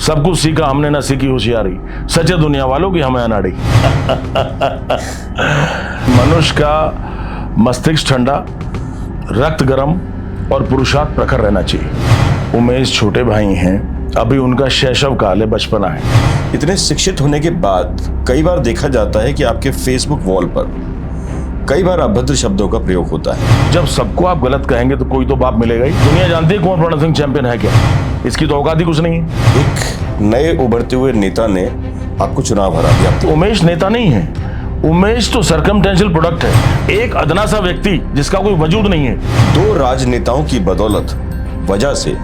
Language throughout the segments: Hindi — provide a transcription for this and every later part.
सब कुछ सीखा हमने, ना सीखी होशियारी, सच्चे दुनिया वालों की हमें अनाड़ी। मनुष्य का मस्तिष्क ठंडा, रक्त गर्म और पुरुषार्थ प्रखर रहना चाहिए। उमेश छोटे भाई हैं, अभी उनका शैशव काल है, बचपना है। इतने शिक्षित होने के बाद कई बार देखा जाता है कि आपके फेसबुक वॉल पर कई बार अभद्र शब्दों का प्रयोग होता है। जब सबको आप गलत कहेंगे तो कोई तो बाप मिलेगा ही। दुनिया जानती है कुंवर प्रणव सिंह चैंपियन है क्या, इसकी तो औकात ही कुछ नहीं है। एक नए उभरते हुए नेता ने आपको चुनाव हरा दिया। उमेश नेता नहीं है, उमेश तो सर्कमटेंशियल प्रोडक्ट है, एक अदना सा व्यक्ति जिसका कोई वजूद नहीं है। दो राजनेताओं की बदौलत वजह से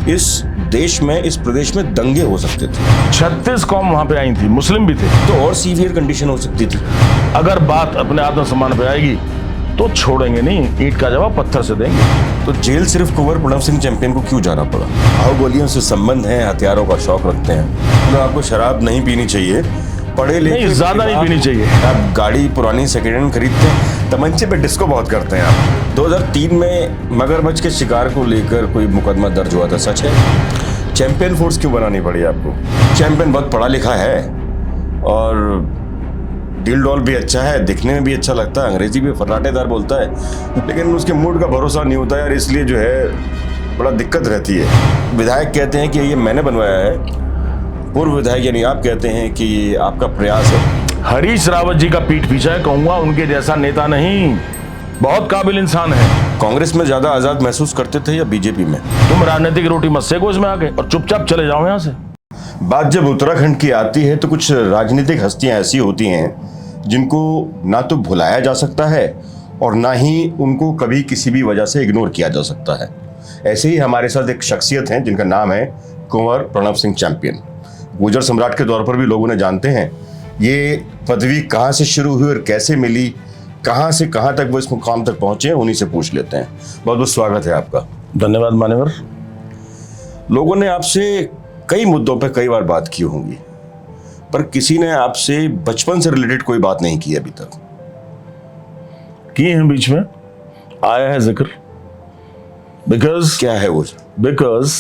इस देश में, इस प्रदेश में दंगे हो सकते थे। 36 कौम वहां पे आई थी, मुस्लिम भी थे। तो और सीवियर कंडीशन हो सकती थी। अगर बात अपने आत्मसम्मान पे आएगी तो छोड़ेंगे नहीं, ईंट का जवाब पत्थर से देंगे। तो जेल सिर्फ कुंवर प्रणव सिंह चैंपियन को क्यों जाना पड़ा? गोलियों से संबंध है, हथियारों का शौक रखते हैं। तो आपको शराब नहीं पीनी चाहिए, पढ़े लिखे ज्यादा नहीं पीनी चाहिए। आप गाड़ी पुरानी सेकेंड हैंड खरीदते हैं, तमंचे पे डिस्को बहुत करते हैं आप। 2003 में मगरमच्छ के शिकार को लेकर कोई मुकदमा दर्ज हुआ था, सच है? चैंपियन फोर्स क्यों बनानी पड़ी आपको? चैंपियन बहुत पढ़ा लिखा है और दिल डॉल भी अच्छा है, दिखने में भी अच्छा लगता है, अंग्रेजी भी फर्राटेदार बोलता है, लेकिन उसके मूड का भरोसा नहीं होता यार, इसलिए जो है बड़ा दिक्कत रहती है। विधायक कहते हैं कि ये मैंने बनवाया है, पूर्व विधायक यानी आप कहते हैं कि ये आपका प्रयास है। हरीश रावत जी का पीठ पीछा है, कहूंगा उनके जैसा नेता नहीं, बहुत काबिल इंसान है। कांग्रेस में ज्यादा आजाद महसूस करते थे या बीजेपी में? तुम राजनीतिक रोटी मत सेको इसमें आके और चुपचाप चले जाओ यहाँ से। बात जब उत्तराखंड की आती है तो कुछ राजनीतिक हस्तियां ऐसी होती हैं जिनको ना तो भुलाया जा सकता है और ना ही उनको कभी किसी भी वजह से इग्नोर किया जा सकता है। ऐसे ही हमारे साथ एक शख्सियत है जिनका नाम है कुंवर प्रणव सिंह चैंपियन। गुर्जर सम्राट के तौर पर भी लोग उन्हें जानते हैं। ये पदवी कहाँ से शुरू हुई और कैसे मिली, कहाँ से कहाँ तक वो इस मुकाम तक पहुंचे, उन्हीं से पूछ लेते हैं। बहुत बहुत स्वागत है आपका। धन्यवाद मान्यवर। लोगों ने आपसे कई मुद्दों पर कई बार बात की होंगी, पर किसी ने आपसे बचपन से रिलेटेड कोई बात नहीं की अभी तक। किए हैं, बीच में आया है जिक्र। बिकॉज क्या है वो? बिकॉज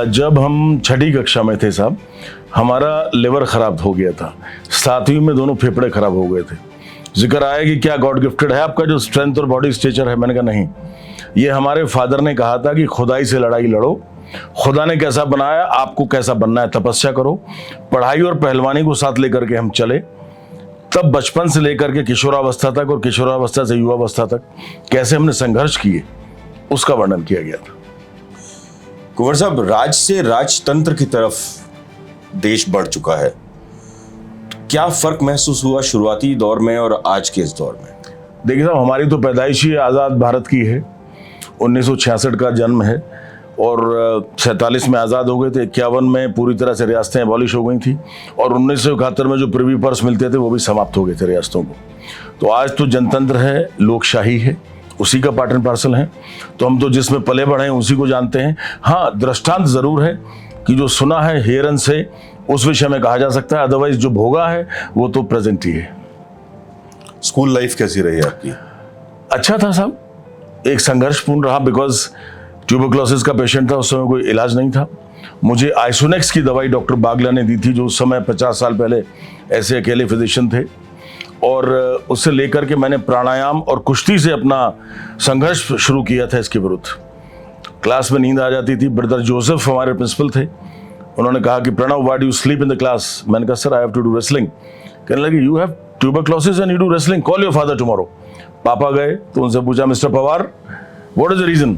जब हम छठी कक्षा में थे साहब, हमारा लिवर खराब हो गया था, 7वीं में दोनों फेफड़े खराब हो गए थे। जिक्र आया कि क्या गॉड गिफ्टेड है आपका जो स्ट्रेंथ और बॉडी स्ट्रक्चर है? मैंने कहा नहीं, ये हमारे फादर ने कहा था कि खुदाई से लड़ाई लड़ो, खुदा ने कैसा बनाया आपको कैसा बनना है, तपस्या करो। पढ़ाई और पहलवानी को साथ लेकर के हम चले। तब बचपन से लेकर के किशोरावस्था तक और किशोरावस्था से युवावस्था तक कैसे हमने संघर्ष किए, उसका वर्णन किया गया था। कुंवर साहब, राज से राजतंत्र की तरफ देश बढ़ चुका है, क्या फर्क महसूस हुआ शुरुआती दौर में और आज के इस दौर में? देखिए साहब, हमारी तो पैदाइश ही आज़ाद भारत की है, 1966 का जन्म है और 47 में आज़ाद हो गए थे। 51 में पूरी तरह से रियासतें एबॉलिश हो गई थी और 1971 में जो प्रिवी पर्स मिलते थे वो भी समाप्त हो गए थे रियासतों को। तो आज तो जनतंत्र है, लोकशाही है, उसी का पार्ट एंड पार्सल है। तो हम तो जिसमें पले बढ़े हैं उसी को जानते हैं। हाँ, दृष्टांत ज़रूर है कि जो सुना है हेरन से उस विषय में कहा जा सकता है, अदरवाइज जो भोगा है वो तो प्रेजेंट ही है। स्कूल लाइफ कैसी रही आपकी? अच्छा था साहब, एक संघर्षपूर्ण रहा। बिकॉज ट्यूबरक्लोसिस का पेशेंट था, उस समय कोई इलाज नहीं था। मुझे आइसोनेक्स की दवाई डॉक्टर बागला ने दी थी, जो उस समय 50 साल पहले ऐसे अकेले फिजिशियन थे, और उससे लेकर के मैंने प्राणायाम और कुश्ती से अपना संघर्ष शुरू किया था इसके विरुद्ध। क्लास में नींद आ जाती थी। ब्रदर जोसेफ हमारे प्रिंसिपल थे, उन्होंने कहा कि Pranav, why do you sleep in the class? मैंने कहा sir, I have to do wrestling. कहने लगे you have tuberculosis and you do wrestling, call your father tomorrow. पापा गए तो उनसे पूछा, mister Pawar what is the reason?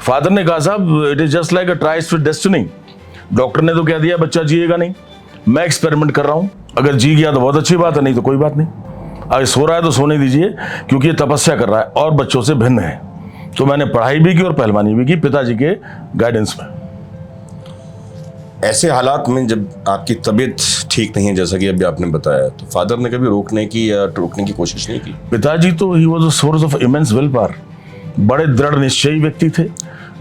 Father ने कहा साहब, it is just like a tryst with destiny. Doctor ने तो कह दिया बच्चा जिएगा नहीं, मैं एक्सपेरिमेंट कर रहा हूं, अगर जी गया तो बहुत अच्छी बात है, नहीं तो कोई बात नहीं। अगर सो रहा है तो सोने दीजिए, क्योंकि ये तपस्या कर रहा है और बच्चों से भिन्न है। तो मैंने पढ़ाई भी की और पहलवानी भी की पिताजी के गाइडेंस में। ऐसे हालात में जब आपकी तबीयत ठीक नहीं है, जैसा कि अभी आपने बताया, तो फादर ने कभी रोकने की कोशिश नहीं की? पिताजी तो he was a source of immense will power, बड़े दृढ़ निश्चयी व्यक्ति थे,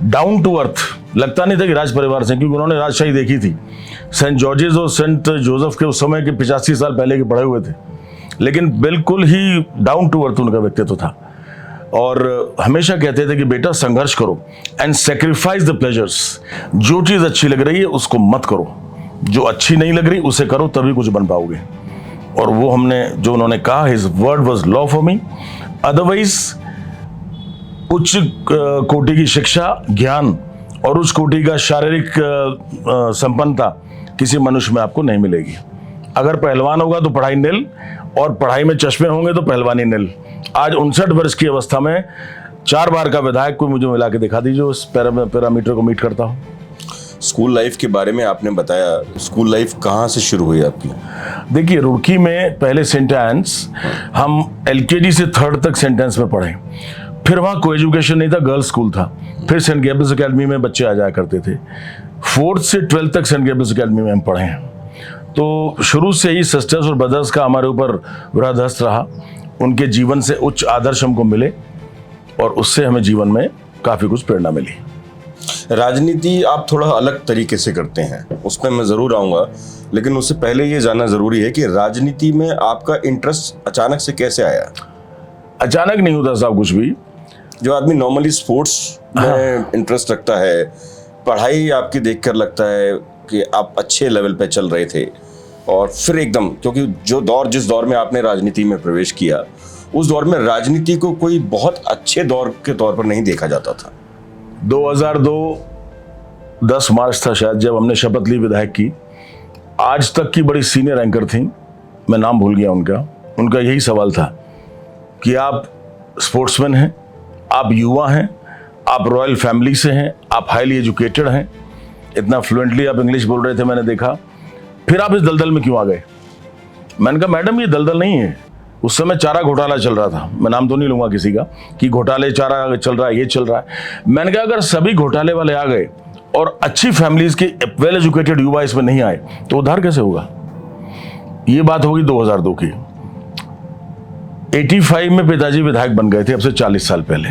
डाउन टू अर्थ। लगता नहीं था कि राज परिवार से, क्योंकि उन्होंने राजशाही देखी थी। सेंट जॉर्जेस और सेंट जोसेफ के उस समय के 85 साल पहले के पढ़े हुए थे, लेकिन बिल्कुल ही डाउन टू अर्थ उनका व्यक्तित्व था। और हमेशा कहते थे कि बेटा संघर्ष करो एंड सेक्रीफाइस द प्लेजर्स। जो चीज़ अच्छी लग रही है उसको मत करो, जो अच्छी नहीं लग रही उसे करो, तभी कुछ बन पाओगे। और वो हमने जो उन्होंने कहा, his word was law for me. Otherwise उच्च कोटि की शिक्षा, ज्ञान और उच्च कोटि का शारीरिक संपन्नता किसी मनुष्य में आपको नहीं मिलेगी। अगर पहलवान होगा तो पढ़ाई निल, और पढ़ाई में चश्मे होंगे तो पहलवानी निल। आज 59 वर्ष की अवस्था में 4 बार का विधायक कोई मुझे मिला के दिखा दीजिए उस पैरामीटर को मीट करता हो। स्कूल लाइफ के बारे में आपने बताया, स्कूल लाइफ कहाँ से शुरू हुई आपकी? देखिए, रुड़की में पहले सेंट एंस, हम LKG से 3rd तक सेंट एंस में पढ़े। फिर वहाँ को एजुकेशन नहीं था, गर्ल्स स्कूल था। फिर सेंट गैब्रियल्स अकेडमी में बच्चे आ जाया करते थे। 4th से 12th तक सेंट गैब्रियल्स अकेडमी में हम पढ़े हैं। तो शुरू से ही सिस्टर्स और ब्रदर्स का हमारे ऊपर वृहदहस्त रहा। उनके जीवन से उच्च आदर्श हमको मिले और उससे हमें जीवन में काफ़ी कुछ प्रेरणा मिली। राजनीति आप थोड़ा अलग तरीके से करते हैं, उसमें मैं ज़रूर आऊँगा, लेकिन उससे पहले ये जानना ज़रूरी है कि राजनीति में आपका इंटरेस्ट अचानक से कैसे आया? अचानक नहीं होता साहब कुछ भी। जो आदमी नॉर्मली स्पोर्ट्स में इंटरेस्ट रखता है, पढ़ाई आपकी देखकर लगता है कि आप अच्छे लेवल पे चल रहे थे, और फिर एकदम, क्योंकि जिस दौर में आपने राजनीति में प्रवेश किया, उस दौर में राजनीति को कोई बहुत अच्छे दौर के तौर पर नहीं देखा जाता था। 2002 10 मार्च था शायद, जब हमने शपथ ली विधायक की। आज तक की बड़ी सीनियर एंकर थी, मैं नाम भूल गया उनका यही सवाल था कि आप स्पोर्ट्समैन हैं, आप युवा हैं, आप रॉयल फैमिली से हैं, आप हाईली एजुकेटेड हैं, इतना फ्लुएंटली आप इंग्लिश बोल रहे थे मैंने देखा, फिर आप इस दलदल में क्यों आ गए? मैंने कहा मैडम ये दलदल नहीं है, उस समय चारा घोटाला चल रहा था। मैं नाम तो नहीं लूंगा किसी का कि घोटाले चारा चल रहा है, ये चल रहा है। मैंने कहा अगर सभी घोटाले वाले आ गए और अच्छी फैमिलीज के वेल एजुकेटेड युवा इसमें नहीं आए तो उद्धार कैसे होगा? ये बात होगी 2002 की। 85 में पिताजी विधायक बन गए थे, अब से 40 साल पहले।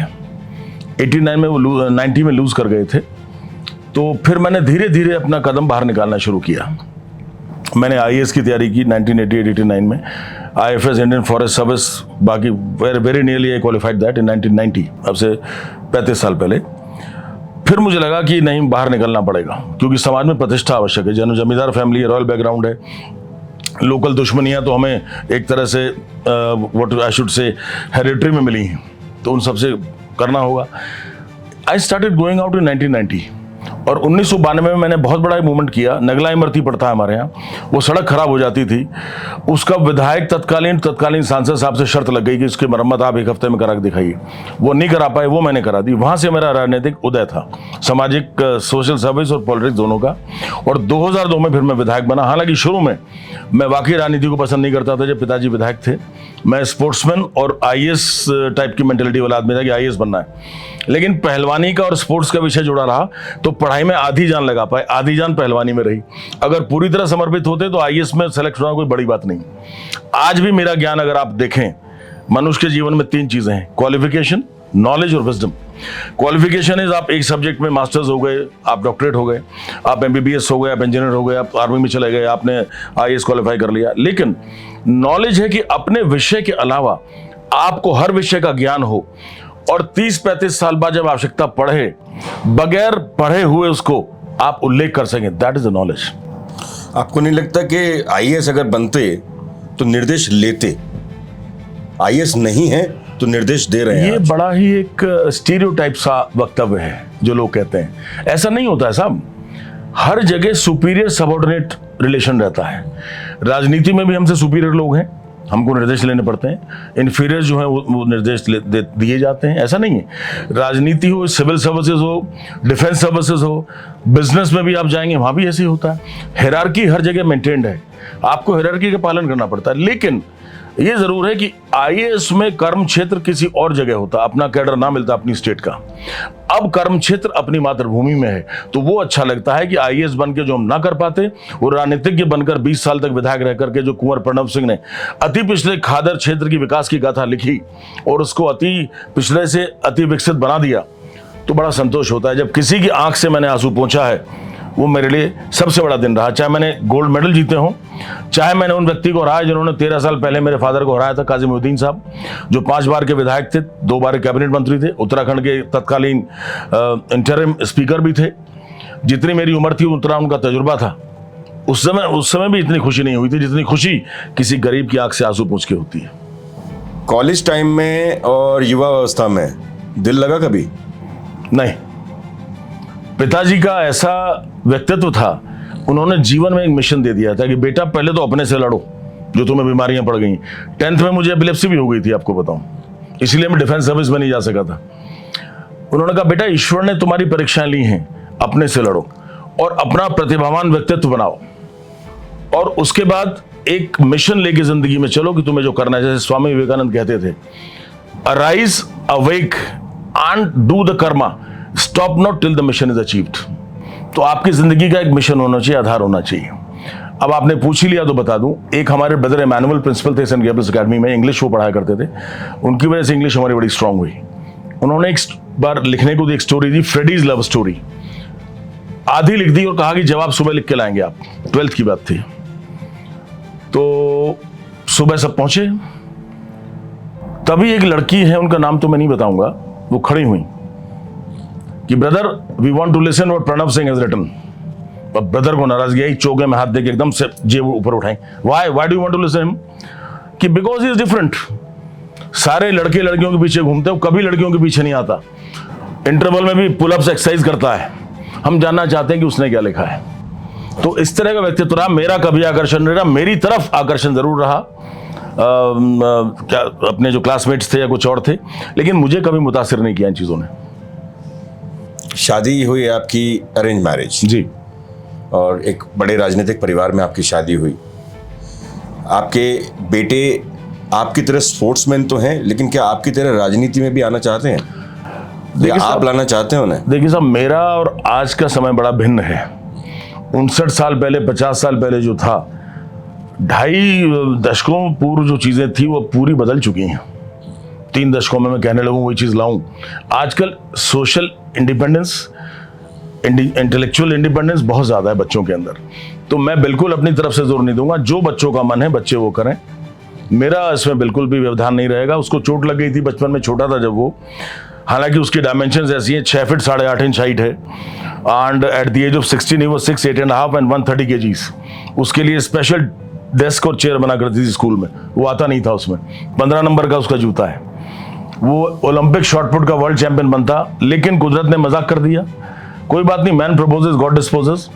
89 में वो 90 में लूज कर गए थे। तो फिर मैंने धीरे धीरे अपना कदम बाहर निकालना शुरू किया। मैंने IAS की तैयारी की 1988-89 में, IFS इंडियन फॉरेस्ट सर्विस, बाकी very nearly I qualified that in 1990, अब से 35 साल पहले। फिर मुझे लगा कि नहीं, बाहर निकलना पड़ेगा, क्योंकि समाज में प्रतिष्ठा आवश्यक है। जमींदार फैमिली है, रॉयल बैकग्राउंड है, लोकल दुश्मनियाँ तो हमें एक तरह से what I should say hereditary में मिली हैं, तो उन सबसे करना होगा। I started going out in 1990, और 1992 में मैंने बहुत बड़ा मूवमेंट किया। नगला इमरती पड़ता है हमारे यहाँ, वो सड़क खराब हो जाती थी, उसका विधायक तत्कालीन सांसद साहब से शर्त लग गई कि उसकी मरम्मत आप 1 हफ्ते में करा के दिखाइए। वो नहीं करा पाए, वो मैंने करा दी। वहाँ से मेरा राजनीतिक उदय था, सामाजिक सोशल सर्विस और पॉलिटिक्स दोनों का। और 2002 में फिर मैं विधायक बना। हालांकि शुरू में मैं वाकई राजनीति को पसंद नहीं करता था। जब पिताजी विधायक थे, मैं स्पोर्ट्समैन और IAS टाइप की मेंटेलिटी वाला आदमी था कि IAS बनना है। लेकिन पहलवानी का और स्पोर्ट्स का विषय जुड़ा रहा तो पढ़ाई में आधी जान लगा पाए, आधी जान पहलवानी में रही। अगर पूरी तरह समर्पित होते तो IAS में सेलेक्ट होना कोई बड़ी बात नहीं। आज भी मेरा ज्ञान अगर आप देखें, मनुष्य के जीवन में 3 चीजें हैं: क्वालिफिकेशन, नॉलेज और विजडम। क्वालिफिकेशन इज आप एक सब्जेक्ट में मास्टर्स हो गए, आप डॉक्टरेट हो गए, आप MBBS हो गए, आप इंजीनियर हो गए, आप आर्मी में चले गए, आपने IAS क्वालिफाई कर लिया। लेकिन नॉलेज है कि अपने विषय के अलावा आपको हर विषय का ज्ञान हो, और 30-35 साल बाद जब आवश्यकता पड़े, बगैर पढ़े हुए उसको आप उल्लेख कर सकें। That is the knowledge. आपको नहीं लगता कि IAS अगर बनते तो निर्देश लेते? IAS नहीं है तो निर्देश दे रहे हैं। ये बड़ा ही एक स्टीरियोटाइप सा वक्तव्य है जो लोग कहते हैं। ऐसा नहीं होता है साहब। हर जगह सुपीरियर सबऑर्डिनेट रिलेशन रहता है। राजनीति में भी हमसे सुपीरियर लोग हैं, हमको निर्देश लेने पड़ते हैं। इन्फीरियर जो है वो निर्देश दिए जाते हैं। ऐसा नहीं है। राजनीति हो, सिविल सर्विसेज हो, डिफेंस सर्विसेज हो, बिजनेस में भी आप जाएंगे वहाँ भी ऐसे ही होता है। हायरार्की हर जगह मेंटेन्ड है, आपको हायरार्की का पालन करना पड़ता है। लेकिन ये जरूर है कि IAS में कर्म क्षेत्र किसी और जगह होता, अपना कैडर ना मिलता अपनी स्टेट का। अब कर्म क्षेत्र अपनी मातृभूमि में है, तो वो अच्छा लगता है कि IAS बन के जो हम ना कर पाते, वो राजनीतिज्ञ बनकर 20 साल तक विधायक रह करके जो कुंवर प्रणव सिंह ने अति पिछड़े खादर क्षेत्र की विकास की गाथा लिखी और उसको अति पिछड़े से अति विकसित बना दिया, तो बड़ा संतोष होता है। जब किसी की आंख से मैंने आंसू पोंछा है वो मेरे लिए सबसे बड़ा दिन रहा। चाहे मैंने गोल्ड मेडल जीते हों, चाहे मैंने उन व्यक्ति को हराया जिन्होंने 13 साल पहले मेरे फादर को हराया था, काजी मोहिउद्दीन साहब, जो 5 बार के विधायक थे, 2 बार कैबिनेट मंत्री थे, उत्तराखंड के तत्कालीन इंटरिम स्पीकर भी थे। जितनी मेरी उम्र थी उतना उनका तजुर्बा था। उस समय भी इतनी खुशी नहीं हुई थी जितनी खुशी किसी गरीब की आंख से आंसू पूछ के होती है। कॉलेज टाइम में और युवा अवस्था में दिल लगा कभी? नहीं, पिताजी का ऐसा व्यक्तित्व था, उन्होंने जीवन में एक मिशन दे दिया था कि बेटा पहले तो अपने से लड़ो, जो तुम्हें बीमारियां पड़ गई। 10th में मुझे एपिलेप्सी भी हो गई थी, आपको बताऊं, इसलिए मैं डिफेंस सर्विस में नहीं जा सका था। उन्होंने कहा बेटा ईश्वर ने तुम्हारी परीक्षाएं ली हैं, अपने से लड़ो और अपना प्रतिभावान व्यक्तित्व बनाओ, और उसके बाद एक मिशन लेके जिंदगी में चलो कि तुम्हें जो करना है। जैसे स्वामी विवेकानंद कहते थे, arise, awake and do the Karma, stop not till the mission is achieved. तो आपकी जिंदगी का एक मिशन होना चाहिए, आधार होना चाहिए। अब आपने पूछ ही लिया तो बता दूं, एक हमारे ब्रदर इमैनुअल प्रिंसिपल थे सेंट गैब्रियल्स अकेडमी में, इंग्लिश वो पढ़ाया करते थे, उनकी वजह से इंग्लिश हमारी बड़ी स्ट्रांग हुई। उन्होंने एक बार लिखने को दी, एक स्टोरी दी, फ्रेडीज लव स्टोरी, आधी लिख दी और कहा कि जवाब सुबह लिख के लाएंगे आप। 12th की बात थी। तो सुबह सब पहुंचे, तभी एक लड़की है, उनका नाम तो मैं नहीं बताऊंगा, वो खड़ी हुई कि brother we want to listen what Pranav Singh has written. अब ब्रदर को नाराजगी आई, चौके में हाथ देके एकदम से जेब ऊपर उठाई, why do you want to listen him? कि बिकॉज ही इज डिफरेंट। सारे लड़के लड़कियों के पीछे घूमते हो, कभी लड़कियों के पीछे नहीं आता, इंटरवल में भी पुलअप्स एक्सरसाइज करता है, हम जानना चाहते हैं कि उसने क्या लिखा है। तो इस तरह का व्यक्तित्व रहा। मेरा कभी आकर्षण नहीं रहा, मेरी तरफ आकर्षण जरूर रहा, क्या अपने जो क्लासमेट्स थे या कुछ और थे, लेकिन मुझे कभी मुतासिर नहीं किया इन चीज़ों ने। शादी हुई आपकी अरेंज मैरिज? जी। और एक बड़े राजनीतिक परिवार में आपकी शादी हुई। आपके बेटे आपकी तरह स्पोर्ट्समैन तो हैं, लेकिन क्या आपकी तरह राजनीति में भी आना चाहते हैं, या आप लाना चाहते हैं उन्हें? देखिए साहब, मेरा और आज का समय बड़ा भिन्न है। 59 साल पहले, 50 साल पहले जो था, 2.5 दशकों पूर्व जो चीज़ें थी वो पूरी बदल चुकी हैं। 3 दशकों में मैं कहने लगूँ वही चीज़ लाऊं। आजकल सोशल इंडिपेंडेंस, इंटेलेक्चुअल इंडिपेंडेंस बहुत ज़्यादा है बच्चों के अंदर। तो मैं बिल्कुल अपनी तरफ से जोर नहीं दूंगा, जो बच्चों का मन है बच्चे वो करें, मेरा इसमें बिल्कुल भी व्यवधान नहीं रहेगा। उसको चोट लग गई थी बचपन में, छोटा था जब वो, हालांकि उसकी डायमेंशंस ऐसी हैं, 6 फीट 8.5 इंच हाइट है, and at the age of 16 he was 6, 8.5 and 130 kgs। उसके लिए स्पेशल डेस्क और चेयर बना करती थी स्कूल में, वो आता नहीं था उसमें। 15 नंबर का उसका जूता है, वो ओलंपिक शॉटपुट का वर्ल्ड चैंपियन बनता, लेकिन कुदरत ने मजाक कर दिया। कोई बात नहीं, मैन प्रपोजेस गॉड डिस्पोजेस।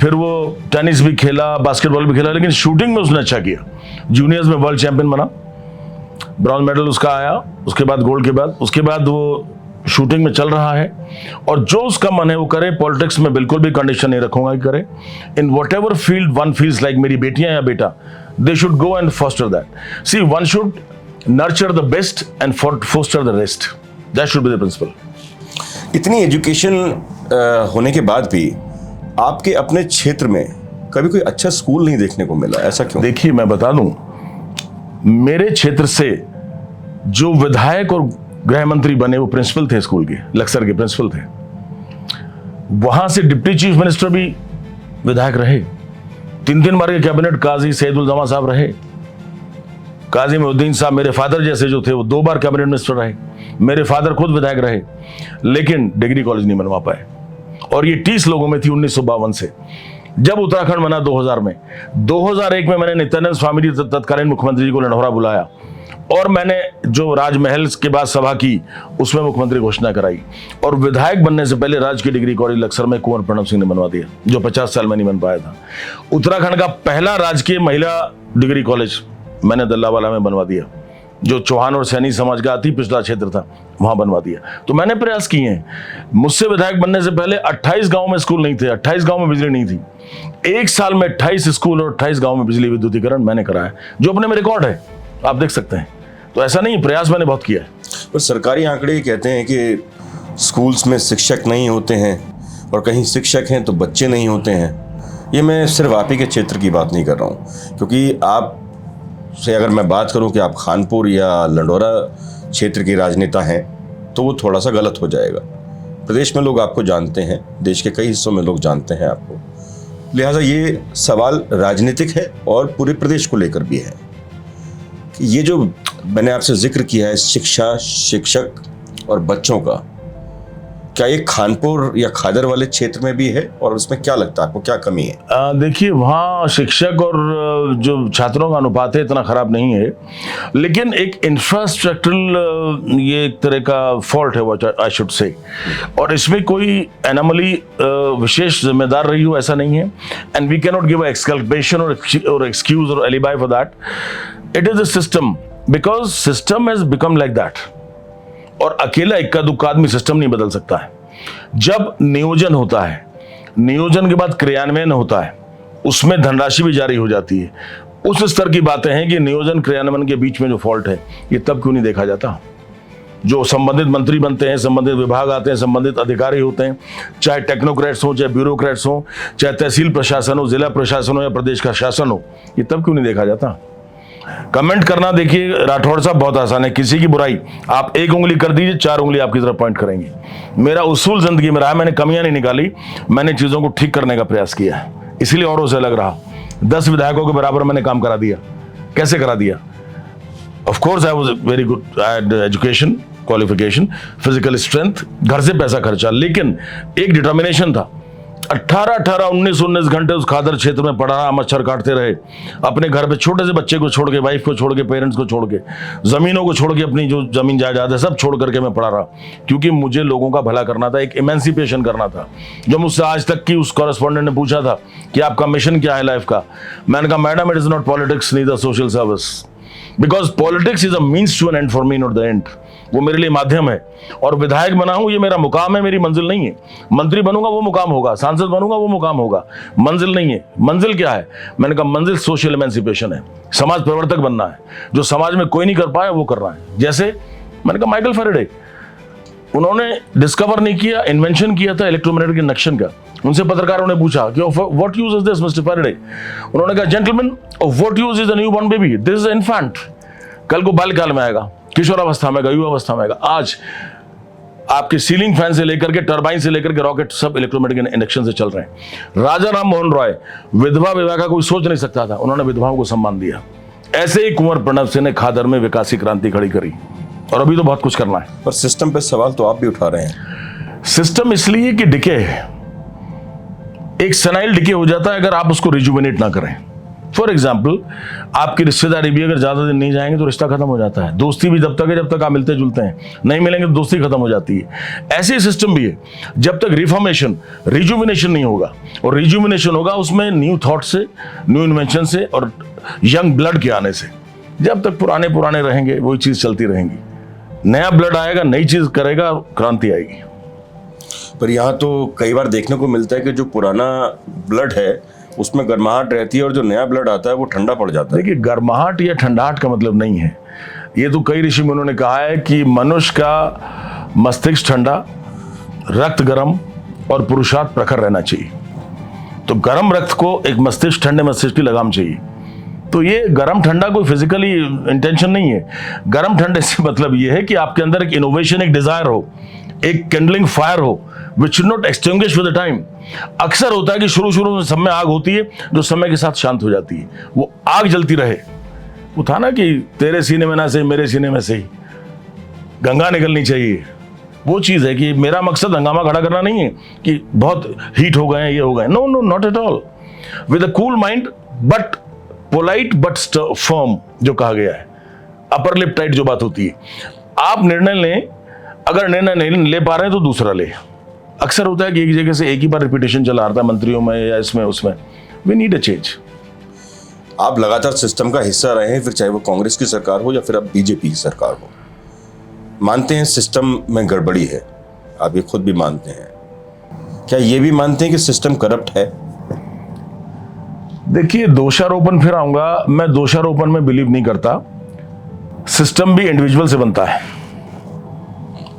फिर वो टेनिस भी खेला, बास्केटबॉल भी खेला, लेकिन शूटिंग में उसने अच्छा किया। जूनियर्स में वर्ल्ड चैंपियन बना, ब्रॉन्ज मेडल उसका आया, उसके बाद गोल्ड के बाद, उसके बाद वो शूटिंग में चल रहा है। और जो उसका मन है वो करे। पॉलिटिक्स में बिल्कुल भी कंडीशन नहीं रखूंगा कि करे। In whatever field one feels like, मेरी बेटियां या बेटा, they should go and foster that. See, one should nurture the best and foster the rest, that should be the principle. इतनी एजुकेशन होने के बाद भी आपके अपने क्षेत्र में कभी कोई अच्छा स्कूल नहीं देखने को मिला, ऐसा क्यों? देखिए मैं बता दूं, मेरे क्षेत्र से जो विधायक और गृह मंत्री बने वो प्रिंसिपल थे स्कूल के, लक्सर के प्रिंसिपल थे। वहां से डिप्टी चीफ मिनिस्टर भी विधायक रहे, 3 बार के कैबिनेट काजी सैयदुल-जमा साहब रहे, काजी मोहिउद्दीन साहब मेरे फादर जैसे जो थे वो 2 बार कैबिनेट मिनिस्टर रहे, मेरे फादर खुद विधायक रहे, लेकिन डिग्री कॉलेज नहीं बनवा पाए। और ये 30 लोगों में थी 1952 से। जब उत्तराखंड बना 2000 में, 2001 में मैंने नित्यानंद स्वामी जी तत्कालीन मुख्यमंत्री जी को लंढौरा बुलाया, और मैंने जो राजमहल के बाद सभा की उसमें मुख्यमंत्री घोषणा कराई, और विधायक बनने से पहले राजकीय डिग्री कॉलेज लक्सर में कुंवर प्रणव सिंह ने बनवा दिया, जो 50 साल में नहीं बन पाया था। उत्तराखंड का पहला राजकीय महिला डिग्री कॉलेज मैंने दल्लावाला में बनवा दिया, जो चौहान और सैनी समाज का अति पिछड़ा क्षेत्र था, वहां बनवा दिया। तो मैंने प्रयास किए हैं। मुझसे विधायक बनने से पहले 28 गांव में स्कूल नहीं थे, 28 गांव में बिजली नहीं थी। 1 साल में 28 स्कूल और 28 गांव में बिजली विद्युतीकरण मैंने कराया, जो अपने में रिकॉर्ड है, आप देख सकते हैं। तो ऐसा नहीं, प्रयास मैंने बहुत किया है। पर सरकारी आंकड़े कहते हैं कि स्कूल्स में शिक्षक नहीं होते हैं, और कहीं शिक्षक हैं तो बच्चे नहीं होते हैं। ये मैं सिर्फ आप ही के क्षेत्र की बात नहीं कर रहा हूँ, क्योंकि आप से अगर मैं बात करूं कि आप खानपुर या लंढौरा क्षेत्र के राजनेता हैं तो वो थोड़ा सा गलत हो जाएगा, प्रदेश में लोग आपको जानते हैं, देश के कई हिस्सों में लोग जानते हैं आपको, लिहाजा ये सवाल राजनीतिक है और पूरे प्रदेश को लेकर भी है कि ये जो मैंने आपसे जिक्र किया है शिक्षा, शिक्षक और बच्चों का, क्या ये कानपुर या खादर वाले क्षेत्र में भी है और उसमें क्या लगता है आपको, क्या कमी है? देखिए, वहाँ शिक्षक और जो छात्रों का अनुपात है इतना खराब नहीं है, लेकिन एक इंफ्रास्ट्रक्चरल ये एक तरह का फॉल्ट है व्हाट आई शुड से, और इसमें कोई एनोमली विशेष जिम्मेदार रही हो ऐसा नहीं है, and we can not give exculpation or excuse or alibi for that. It is a system, because system has become like that, और अकेला इक्का दुक्का आदमी सिस्टम नहीं बदल सकता है। जब नियोजन होता है, नियोजन के बाद क्रियान्वयन होता है, उसमें धनराशि भी जारी हो जाती है, उस स्तर की बातें हैं कि नियोजन क्रियान्वयन के बीच में जो फॉल्ट है ये तब क्यों नहीं देखा जाता? जो संबंधित मंत्री बनते हैं, संबंधित विभाग आते हैं, संबंधित अधिकारी होते हैं, चाहे टेक्नोक्रेट्स हो, चाहे ब्यूरोक्रेट्स हो, चाहे तहसील प्रशासन हो, जिला प्रशासन हो या प्रदेश का शासन हो, ये तब क्यों नहीं देखा जाता? कमेंट करना, देखिए राठौड़ साहब, बहुत आसान है। किसी की बुराई आप एक उंगली कर दीजिए, 4 उंगली आपकी तरफ पॉइंट करेंगे। मेरा उसूल जिंदगी में रहा है, मैंने कमियां नहीं निकाली, मैंने चीजों को ठीक करने का प्रयास किया है, इसलिए औरों से अलग रहा। 10 विधायकों के बराबर मैंने काम करा दिया। कैसे करा दिया? Of course I was very good, I had education, qualification, physical strength, घर से पैसा खर्चा, लेकिन एक डिटर्मिनेशन था। 18 19 घंटे उस खादर क्षेत्र में पड़ा रहा, मच्छर काटते रहे, अपने घर पे छोटे से बच्चे को छोड़ के, वाइफ को छोड़ के, पेरेंट्स को छोड़ के, जमीनों को छोड़ के, अपनी जो जमीन जायदाद है सब छोड़ करके मैं पड़ा रहा, क्योंकि मुझे लोगों का भला करना था, एक इमेंसिपेशन करना था। जो मुझसे आज तक की उस कॉरेस्पॉन्डेंट ने पूछा था कि आपका मिशन क्या है लाइफ का, मैंने कहा madam, it is not politics neither social service, because politics is a means to an end for me not the end. वो मेरे लिए माध्यम है, और विधायक बना हूं ये मेरा मुकाम है, मेरी मंजिल नहीं है। मंत्री बनूंगा वो मुकाम होगा, सांसद बनूंगा वो मुकाम होगा, मंजिल नहीं है। मंजिल क्या है? मैंने कहा मंजिल सोशल एमेंसिपेशन है, समाज प्रवर्तक बनना है, जो समाज में कोई नहीं कर पाया वो करना है। जैसे मैंने कहा माइकल फैराडे, उन्होंने डिस्कवर नहीं किया, इन्वेंशन किया था इलेक्ट्रोमैग्नेटिक इंडक्शन का। उनसे पत्रकारों ने पूछा कि what use is this mister Faraday? उन्होंने कहा gentleman, what use is a new born baby, this is infant, कल को बाल्यकाल में आएगा, किशोरावस्था में आएगा, युवावस्था में आएगा। आज आपके सीलिंग फैन से लेकर के, टरबाइन से लेकर के, रॉकेट सब इलेक्ट्रोमैग्नेटिक इंडक्शन से चल रहे हैं। राजा राम मोहन रॉय, विधवा विवाह का कोई सोच नहीं सकता था, उन्होंने विधवाओं को सम्मान दिया। ऐसे ही कुंवर प्रणब सिंह ने खादर में विकासी क्रांति खड़ी करी, और अभी तो बहुत कुछ करना है। पर सिस्टम पे सवाल तो आप भी उठा रहे हैं। सिस्टम इसलिए कि डिके है, एक सनाइल डिके हो जाता है अगर आप उसको रिजुविनेट ना करें। फॉर एग्जाम्पल, आपकी रिश्तेदारी भी अगर ज्यादा दिन नहीं जाएंगे तो रिश्ता खत्म हो जाता है। दोस्ती भी जब तक है जब तक आप मिलते जुलते हैं, नहीं मिलेंगे तो दोस्ती खत्म हो जाती है। ऐसे ही सिस्टम भी है, जब तक रिफॉर्मेशन, रिजुविनेशन नहीं होगा, और रिजुविनेशन होगा उसमें न्यू थॉट से, न्यू इन्वेंशन से और यंग ब्लड के आने से। जब तक पुराने पुराने रहेंगे वही चीज चलती रहेंगी। नया ब्लड आएगा, नई चीज करेगा, क्रांति आएगी। पर यहाँ तो कई बार देखने को मिलता है कि जो पुराना ब्लड है उसमें गर्माहट रहती है और जो नया ब्लड आता है वो ठंडा पड़ जाता है। देखिए, गर्माहट या ठंडाहट का मतलब नहीं है, ये तो कई ऋषि मुनियों ने कहा है कि मनुष्य का मस्तिष्क ठंडा, रक्त गर्म और पुरुषार्थ प्रखर रहना चाहिए। तो गर्म रक्त को एक मस्तिष्क, ठंडे मस्तिष्क की लगाम चाहिए। तो ये गर्म ठंडा कोई फिजिकली इंटेंशन नहीं है। गर्म ठंडे से मतलब ये है कि आपके अंदर एक इनोवेशन, एक डिजायर हो, एक कैंडलिंग फायर हो, which should not extinguish with the time. अक्सर होता है कि शुरू शुरू में सब में आग होती है जो समय के साथ शांत हो जाती है, वो आग जलती रहे। वो था ना कि तेरे सीने में ना सही मेरे सीने में सही, गंगा निकलनी चाहिए। वो चीज है कि मेरा मकसद हंगामा खड़ा करना नहीं है कि बहुत हीट हो गए, ये हो गए। No no, not at all. With a cool mind but polite but firm, जो कहा गया है, अपर लिप टाइट जो बात होती है। आप निर्णय लें, अगर निर्णय नहीं ले पा रहे हैं तो दूसरा ले। अक्सर होता है कि एक जगह से एक ही बार रिपीटेशन चला रहा था मंत्रियों में या इसमें उसमें। We need a change. आप लगातार सिस्टम का हिस्सा रहे हैं, फिर चाहे वो कांग्रेस की सरकार हो या फिर अब बीजेपी की सरकार हो। मानते हैं सिस्टम में गड़बड़ी है, आप ये खुद भी मानते हैं। क्या ये भी मानते हैं कि सिस्टम करप्ट है? देखिए, दोषारोपण फिर आऊंगा, मैं दोषारोपण में बिलीव नहीं करता। सिस्टम भी इंडिविजुअल से बनता है।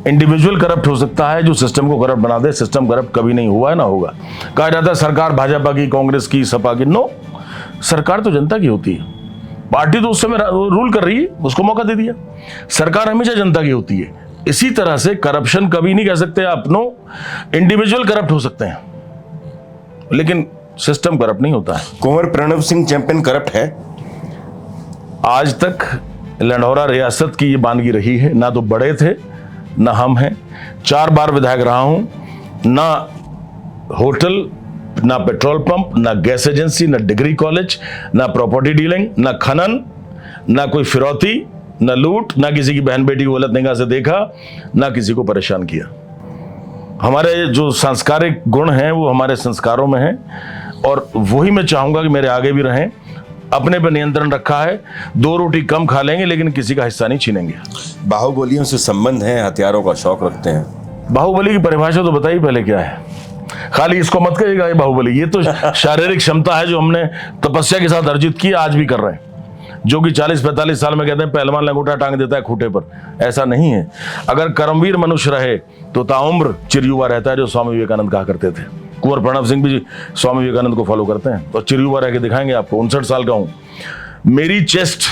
इंडिविजुअल करप्ट हो सकता है जो सिस्टम को करप्ट बना दे। सिस्टम करप्ट कभी नहीं हुआ है, ना होगा। कहा जाता है सरकार भाजपा की, कांग्रेस की, सपा की। नो, सरकार तो जनता की होती है। पार्टी तो उस समय रूल कर रही है, उसको मौका दे दिया। सरकार हमेशा जनता की होती है। इसी तरह से करप्शन कभी नहीं कह सकते आप, नो, इंडिविजुअल करप्ट हो सकते हैं लेकिन सिस्टम करप्ट नहीं होता है। कुंवर प्रणव सिंह चैंपियन करप्ट है? आज तक लंढौरा रियासत की ये बानगी रही है, ना तो बड़े थे ना हम हैं। 4 बार विधायक रहा हूं, ना होटल, ना पेट्रोल पंप, ना गैस एजेंसी, ना डिग्री कॉलेज, ना प्रॉपर्टी डीलिंग, ना खनन, ना कोई फिरौती, ना लूट, ना किसी की बहन बेटी को गलत निगाह से देखा, ना किसी को परेशान किया। हमारे जो सांस्कारिक गुण हैं वो हमारे संस्कारों में हैं और वही मैं चाहूंगा कि मेरे आगे भी रहें। अपने पे नियंत्रण रखा है, 2 रोटी कम खा लेंगे लेकिन किसी का हिस्सा नहीं छीनेंगे। बाहुबलियों से संबंध है, हथियारों का शौक रखते हैं। बाहुबली की परिभाषा तो बताइए पहले क्या है। खाली इसको मत कहिएगा ये बाहुबली, ये तो शारीरिक क्षमता है जो हमने तपस्या के साथ अर्जित की, आज भी कर रहे हैं। जो कि 40-45 साल में कहते हैं पहलवान लंगोटा टांग देता है खूंटे पर, ऐसा नहीं है। अगर कर्मवीर मनुष्य रहे तो ताउम्र चिरयुवा रहता है, जो स्वामी विवेकानंद कहा करते थे। कुंवर प्रणव सिंह भी स्वामी विवेकानंद को फॉलो करते हैं तो चिरयुवा रह के दिखाएंगे आपको। 59 साल का हूं। मेरी चेस्ट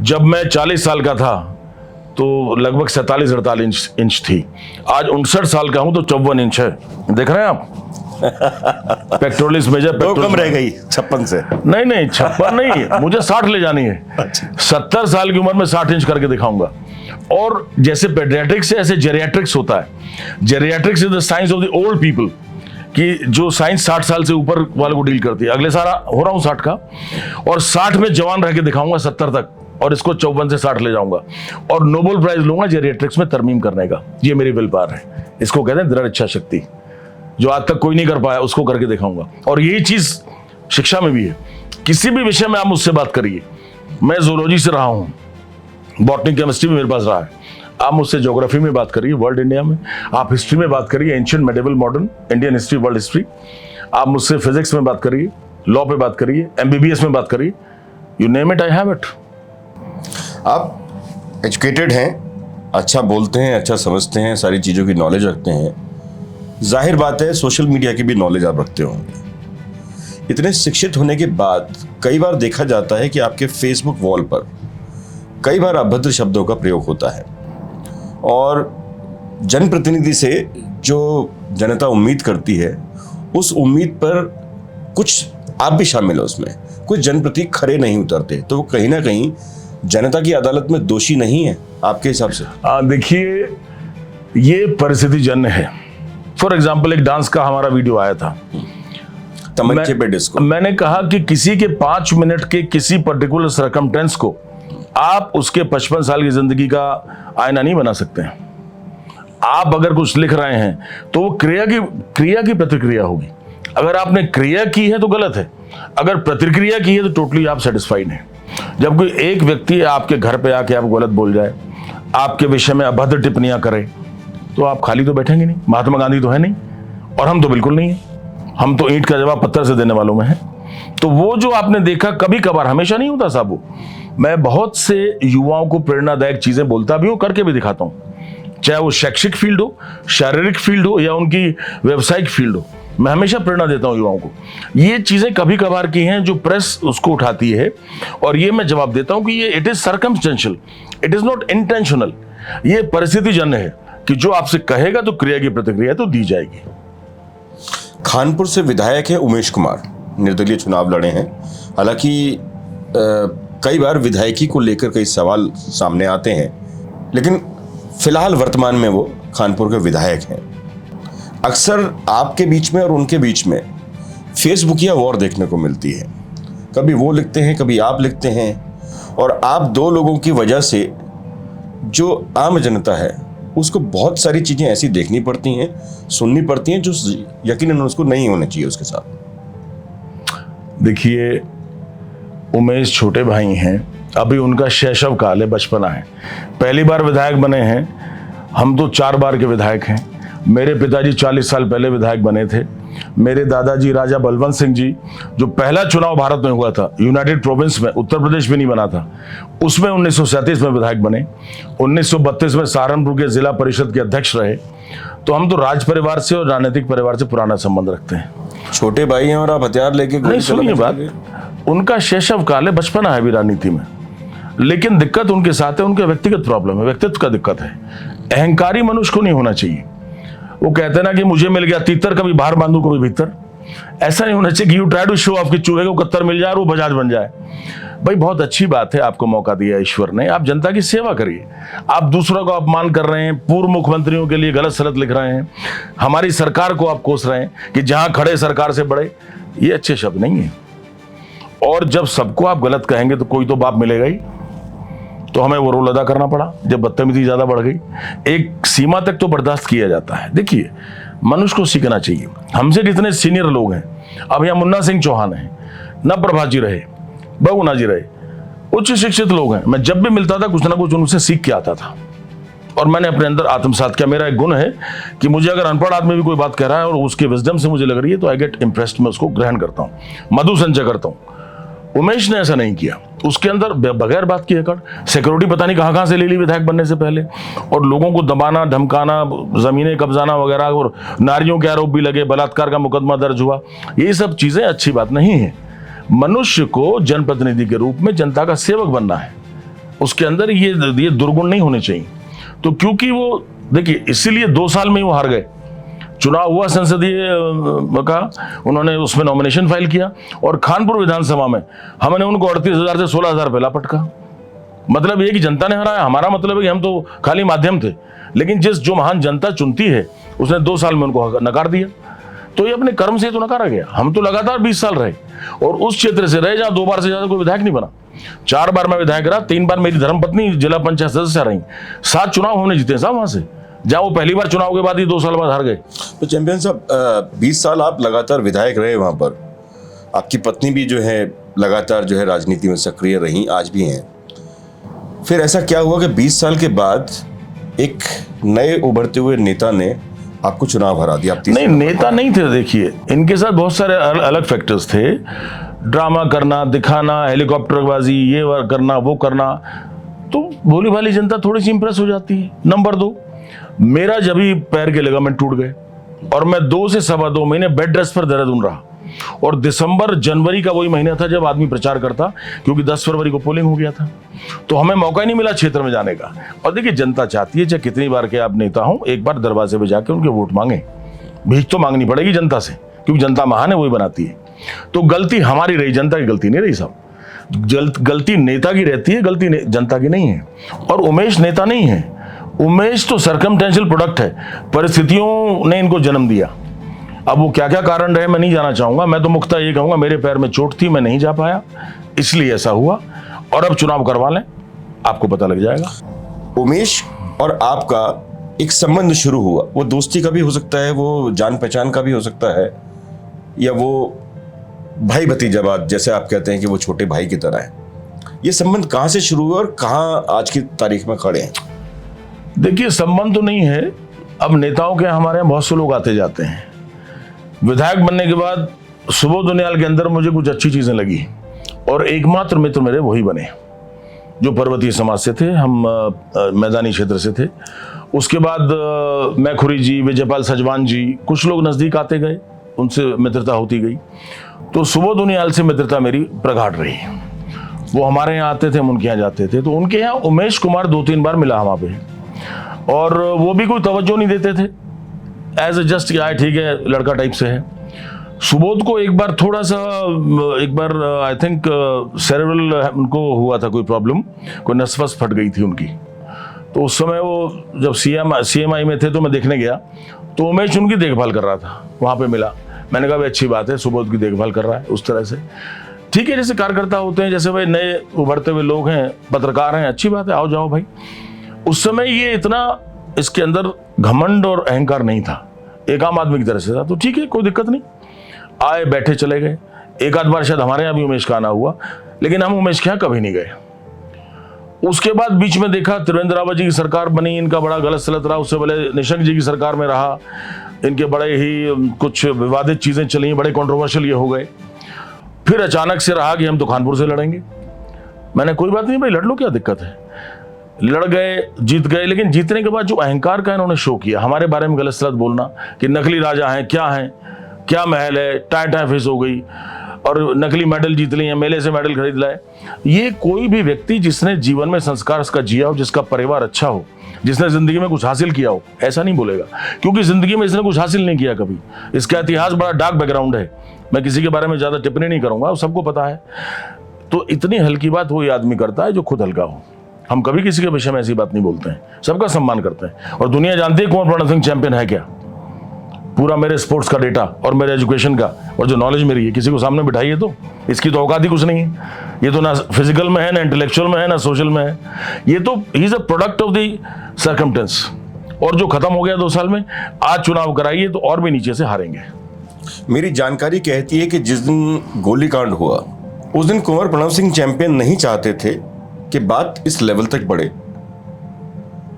जब मैं 40 साल का था तो लगभग 47-48 इंच थी। आज 59 साल का हूं तो 54 इंच है। देख रहे हैं आप? पेक्टोरलिस मेजर 2 कम रह गई 56 से। नहीं 56 नहीं, मुझे 60 ले जानी है। 70 साल की उम्र में 60 इंच करके दिखाऊंगा। और जैसे पेडियाट्रिक्स है ऐसे जेरियाट्रिक्स होता है। Geriatrics is the science of the old people, कि जो साइंस 60 साल से ऊपर वाले को डील करती है। अगले साल हो रहा हूं 60 का और 60 में जवान रह के दिखाऊंगा 70 तक, और इसको 54 से 60 ले जाऊंगा और नोबेल प्राइज लूंगा जेरियाट्रिक्स में तरमीम करने का। ये मेरी विल पावर है, इसको कहते हैं दृढ़ इच्छा शक्ति। जो आज तक कोई नहीं कर पाया उसको करके दिखाऊंगा। और यही चीज शिक्षा में भी है। किसी भी विषय में आप मुझसे बात करिए, मैं जूलॉजी से रहा हूं, बॉटनी केमिस्ट्री में मेरे पास रहा है। आप मुझसे ज्योग्राफी में बात करिए, वर्ल्ड इंडिया में, आप हिस्ट्री में बात करिए, ancient medieval modern, Indian history, world history, आप मुझसे फिजिक्स में बात करिए, लॉ पे बात करिए, MBBS में बात करिए, you name it I have it. आप एजुकेटेड हैं, अच्छा बोलते हैं, अच्छा समझते हैं, सारी चीज़ों की नॉलेज रखते हैं। जाहिर बात है सोशल मीडिया की भी नॉलेज आप रखते होंगे। इतने शिक्षित होने के बाद कई बार देखा जाता है कि आपके फेसबुक वॉल पर कई बार अभद्र शब्दों का प्रयोग होता है और जनप्रतिनिधि से जो जनता उम्मीद करती है उस उम्मीद पर कुछ आप भी शामिल हो उसमें, कुछ जनप्रतिनिधि खरे नहीं उतरते, तो वो कहीं ना कहीं जनता की अदालत में दोषी नहीं है आपके हिसाब से? देखिए, ये परिस्थिति जन्य है। फॉर एग्जाम्पल, एक डांस का हमारा वीडियो आया था, तमंचे पे डिस्को। मैंने कहा कि किसी के 5 मिनट के किसी पर्टिकुलर सर्कमटेंस को आप उसके 55 साल की जिंदगी का आईना नहीं बना सकते हैं। आप अगर कुछ लिख रहे हैं तो वो क्रिया की प्रतिक्रिया होगी। अगर आपने क्रिया की है तो गलत है, अगर प्रतिक्रिया की है तो टोटली आप सेटिस्फाइड हैं। जब कोई एक व्यक्ति आपके घर पे आके आपको गलत बोल जाए, आपके विषय में अभद्र टिप्पणियां करे, तो आप खाली तो बैठेंगे नहीं। महात्मा गांधी तो है नहीं और हम तो बिल्कुल नहीं है। हम तो ईंट का जवाब पत्थर से देने वालों में है। तो वो जो आपने देखा, कभी कभार, हमेशा नहीं होता साहब। मैं बहुत से युवाओं को प्रेरणादायक चीजें बोलता भी हूं, करके भी दिखाता हूं, चाहे वो शैक्षिक फील्ड हो, शारीरिक फील्ड हो या उनकी व्यावसायिक फील्ड हो। मैं हमेशा प्रेरणा देता हूं युवाओं को। ये चीजें कभी कभार की हैं जो प्रेस उसको उठाती है और ये मैं जवाब देता हूं कि ये it is circumstantial, it is not intentional. ये परिस्थिति जन्य है कि जो आपसे कहेगा तो क्रिया की प्रतिक्रिया तो दी जाएगी। खानपुर से विधायक है उमेश कुमार, निर्दलीय चुनाव लड़े हैं। हालांकि कई बार विधायकी को लेकर कई सवाल सामने आते हैं, लेकिन फिलहाल वर्तमान में वो खानपुर के विधायक हैं। अक्सर आपके बीच में और उनके बीच में फेसबुकिया वॉर देखने को मिलती है। कभी वो लिखते हैं, कभी आप लिखते हैं, और आप दो लोगों की वजह से जो आम जनता है उसको बहुत सारी चीज़ें ऐसी देखनी पड़ती हैं, सुननी पड़ती हैं जो यकीनन उसको नहीं होना चाहिए उसके साथ। देखिए, उमेश छोटे भाई हैं, अभी उनका शैशव काल है, बचपना है। पहली बार विधायक बने हैं, हम तो 4 बार के विधायक हैं। मेरे पिताजी 40 साल पहले विधायक बने थे। मेरे दादाजी राजा बलवंत सिंह जी, जो पहला चुनाव भारत में हुआ था यूनाइटेड प्रोविंस में, उत्तर प्रदेश में नहीं बना था, उसमें 1937 में विधायक बने। 1932 में सहारनपुर के जिला परिषद के अध्यक्ष रहे। तो हम तो राज परिवार से और राजनीतिक परिवार से पुराना संबंध रखते हैं। छोटे भाई हैं और आप हथियार लेके नहीं, सुनिए बात, उनका शैशव काल है, बचपना है अभी राजनीति में। लेकिन दिक्कत उनके साथ है, उनके व्यक्तिगत प्रॉब्लम है, व्यक्तित्व का दिक्कत है। अहंकारी मनुष्य को नहीं होना चाहिए। वो कहते हैं ना कि मुझे मिल गया तीतर, कभी बाहर बांधू कभी भीतर। ऐसा नहीं होना चाहिए कि you try to show off कि चूहे को कत्तर मिल जाए और वो बजाज बन जाए। भाई बहुत अच्छी बात है, आपको मौका दिया ईश्वर ने, आप जनता की सेवा करिए। आप दूसरों को अपमान कर रहे हैं, पूर्व मुख्यमंत्रियों के लिए गलत सलत लिख रहे हैं, हमारी सरकार को आप कोस रहे हैं कि जहां खड़े सरकार से बड़े, ये अच्छे शब्द नहीं है। और जब सबको आप गलत कहेंगे तो कोई तो बाप मिलेगा ही। तो हमें वो रोल अदा करना पड़ा जब बदतमीजी ज्यादा बढ़ गई। एक सीमा तक तो बर्दाश्त किया जाता है। देखिए, मनुष्य को सीखना चाहिए। हमसे जितने सीनियर लोग हैं, अब यहाँ मुन्ना सिंह चौहान है, न प्रभा जी रहे, बहुगुणा जी रहे, उच्च शिक्षित लोग हैं। मैं जब भी मिलता था कुछ ना कुछ उनसे सीख के आता था और मैंने अपने अंदर आत्मसात किया। मेरा एक गुण है कि मुझे अगर अनपढ़ आदमी भी कोई बात कह रहा है और उसके विजडम से मुझे लग रही है तो आई गेट इम्प्रेस्ड, मैं उसको ग्रहण करता हूँ, मधु संचय करता हूँ। उमेश ने ऐसा नहीं किया। उसके अंदर बगैर बात की एकड़ सिक्योरिटी पता नहीं कहां से ले ली विधायक बनने से पहले, और लोगों को दबाना, धमकाना, जमीनें कब्जाना वगैरह, और नारियों के आरोप भी लगे, बलात्कार का मुकदमा दर्ज हुआ। ये सब चीजें अच्छी बात नहीं है। मनुष्य को जनप्रतिनिधि के रूप में जनता का सेवक बनना है, उसके अंदर ये दुर्गुण नहीं होने चाहिए। तो क्योंकि वो देखिए, इसीलिए 2 साल में वो हार गए। चुनाव हुआ संसदीय का, उन्होंने उसमें नॉमिनेशन फाइल किया और खानपुर विधानसभा में हमने उनको 38,000 से 16,000 पहला पटका। मतलब ये कि जनता ने हराया। हमारा मतलब है कि हम तो खाली माध्यम थे, लेकिन जो महान जनता चुनती है उसने 2 साल में उनको नकार दिया। तो ये अपने कर्म से तो नकारा गया। हम तो लगातार 20 साल रहे और उस क्षेत्र से रहे जहां 2 बार से ज्यादा कोई विधायक नहीं बना। 4 बार मैं विधायक रहा, 3 बार मेरी धर्मपत्नी जिला पंचायत सदस्य रही, 7 चुनाव हमने जीते साहब वहां से, जहां वो पहली बार चुनाव के बाद ही 2 साल बाद हार गए। तो चैंपियन साहब, 20 साल आप लगातार विधायक रहे वहां पर, आपकी पत्नी भी जो है लगातार जो है राजनीति में सक्रिय रही, आज भी हैं। फिर ऐसा क्या हुआ कि 20 साल के बाद एक नए उभरते हुए नेता ने आपको चुनाव हरा दिया? नहीं, नेता नहीं थे। देखिए, इनके साथ बहुत सारे अलग फैक्टर्स थे। ड्रामा करना, दिखाना, हेलीकॉप्टरबाजी, ये करना, वो करना, तो भोली भाली जनता थोड़ी सी इंप्रेस हो जाती है। नंबर 2, मेरा जब ही पैर के लिगामेंट टूट गए और मैं 2 से 2.25 महीने बेड रेस्ट पर देहरादून रहा, और दिसंबर जनवरी का वही महीना था जब आदमी प्रचार करता, क्योंकि 10 फरवरी को पोलिंग हो गया था, तो हमें मौका ही नहीं मिला क्षेत्र में जाने का। और देखिए, जनता चाहती है चाहे कितनी बार के आप नेता हो, एक बार दरवाजे पे जाके उनके वोट मांगे। भीख तो मांगनी पड़ेगी जनता से, क्योंकि जनता महान है, वही बनाती है। तो गलती हमारी रही, जनता की गलती नहीं रही साहब। गलती नेता की रहती है, गलती जनता की नहीं है। और उमेश नेता नहीं है, उमेश तो सर्कमटेंशियल प्रोडक्ट है। परिस्थितियों ने इनको जन्म दिया। अब वो क्या क्या कारण रहे मैं नहीं जाना चाहूंगा। मैं तो मुख्ता ये कहूंगा, मेरे पैर में चोट थी, मैं नहीं जा पाया, इसलिए ऐसा हुआ। और अब चुनाव करवा लें, आपको पता लग जाएगा। उमेश और आपका एक संबंध शुरू हुआ, वो दोस्ती का भी हो सकता है, वो जान पहचान का भी हो सकता है, या वो भाई भतीजावाद, जैसे आप कहते हैं कि वो छोटे भाई की तरह है। ये संबंध कहाँ से शुरू हुआ और कहाँ आज की तारीख में खड़े हैं? देखिए, संबंध तो नहीं है। अब नेताओं के हमारे यहाँ बहुत से लोग आते जाते हैं। विधायक बनने के बाद सुबोध दुनियाल के अंदर मुझे कुछ अच्छी चीजें लगी, और एकमात्र मित्र मेरे वही बने जो पर्वतीय समाज से थे, हम मैदानी क्षेत्र से थे। उसके बाद मैखुरी जी, विजयपाल सजवान जी, कुछ लोग नजदीक आते गए, उनसे मित्रता होती गई। तो सुबोध दुनियाल से मित्रता मेरी प्रगाढ़ रही। वो हमारे यहाँ आते थे, हम उनके यहाँ जाते थे। तो उनके यहाँ उमेश कुमार 2-3 बार मिला वहाँ पे, और वो भी कोई तवज्जो नहीं देते थे, एज ए जस्ट आए ठीक है लड़का टाइप से है। सुबोध को एक बार आई थिंक सेरेब्रल उनको हुआ था कोई प्रॉब्लम, कोई नस वस फट गई थी उनकी। तो उस समय वो जब CMI में थे तो मैं देखने गया, तो उमेश उनकी देखभाल कर रहा था, वहाँ पे मिला। मैंने कहा भाई अच्छी बात है, सुबोध की देखभाल कर रहा है उस तरह से, ठीक है। जैसे कार्यकर्ता होते हैं, जैसे भाई नए उभरते हुए लोग हैं, पत्रकार हैं, अच्छी बात है, आओ जाओ भाई। उस समय ये इतना इसके अंदर घमंड और अहंकार नहीं था, एक आम आदमी की तरह से था। तो ठीक है, कोई दिक्कत नहीं, आए बैठे चले गए। एक आध बार शायद हमारे यहाँ भी उमेश का आना हुआ, लेकिन हम उमेश के यहाँ कभी नहीं गए। उसके बाद बीच में देखा त्रिवेंद्र रावत जी की सरकार बनी, इनका बड़ा गलत सलत रहा। उससे पहले निशंक जी की सरकार में रहा, इनके बड़े ही कुछ विवादित चीजें चली, बड़े कंट्रोवर्शियल ये हो गए। फिर अचानक से रहा कि हम तो कानपुर से लड़ेंगे। मैंने कोई बात नहीं भाई, लड़ लो, क्या दिक्कत है। लड़ गए, जीत गए, लेकिन जीतने के बाद जो अहंकार का इन्होंने शो किया, हमारे बारे में गलत सलत बोलना कि नकली राजा हैं, क्या महल है, टाई फेस हो गई, और नकली मेडल जीत लिए, मेले से मेडल खरीद लाए। ये कोई भी व्यक्ति जिसने जीवन में संस्कार का जिया हो, जिसका परिवार अच्छा हो, जिसने जिंदगी में कुछ हासिल किया हो, ऐसा नहीं बोलेगा, क्योंकि जिंदगी में इसने कुछ हासिल नहीं किया कभी। इसका इतिहास बड़ा डार्क बैकग्राउंड है। मैं किसी के बारे में ज्यादा टिप्पणी नहीं करूंगा, सबको पता है। तो इतनी हल्की बात वही आदमी करता है जो खुद हल्का हो। हम कभी किसी के विषय में ऐसी बात नहीं बोलते हैं, सबका सम्मान करते हैं। और दुनिया जानती है कुंवर प्रणव सिंह चैंपियन है क्या। पूरा मेरे स्पोर्ट्स का डेटा और मेरे एजुकेशन का और जो नॉलेज मेरी है, किसी को सामने बिठाइए तो इसकी तो औकात ही कुछ नहीं है। ये तो ना फिजिकल में है, ना इंटेलेक्चुअल में है, ना सोशल में है। ये तो ही is a product of the circumstances. और जो खत्म हो गया 2 साल में, आज चुनाव कराइए तो और भी नीचे से हारेंगे। मेरी जानकारी कहती है कि जिस दिन गोलीकांड हुआ उस दिन कुंवर प्रणव सिंह चैंपियन नहीं चाहते थे कि बात इस लेवल तक बढ़े।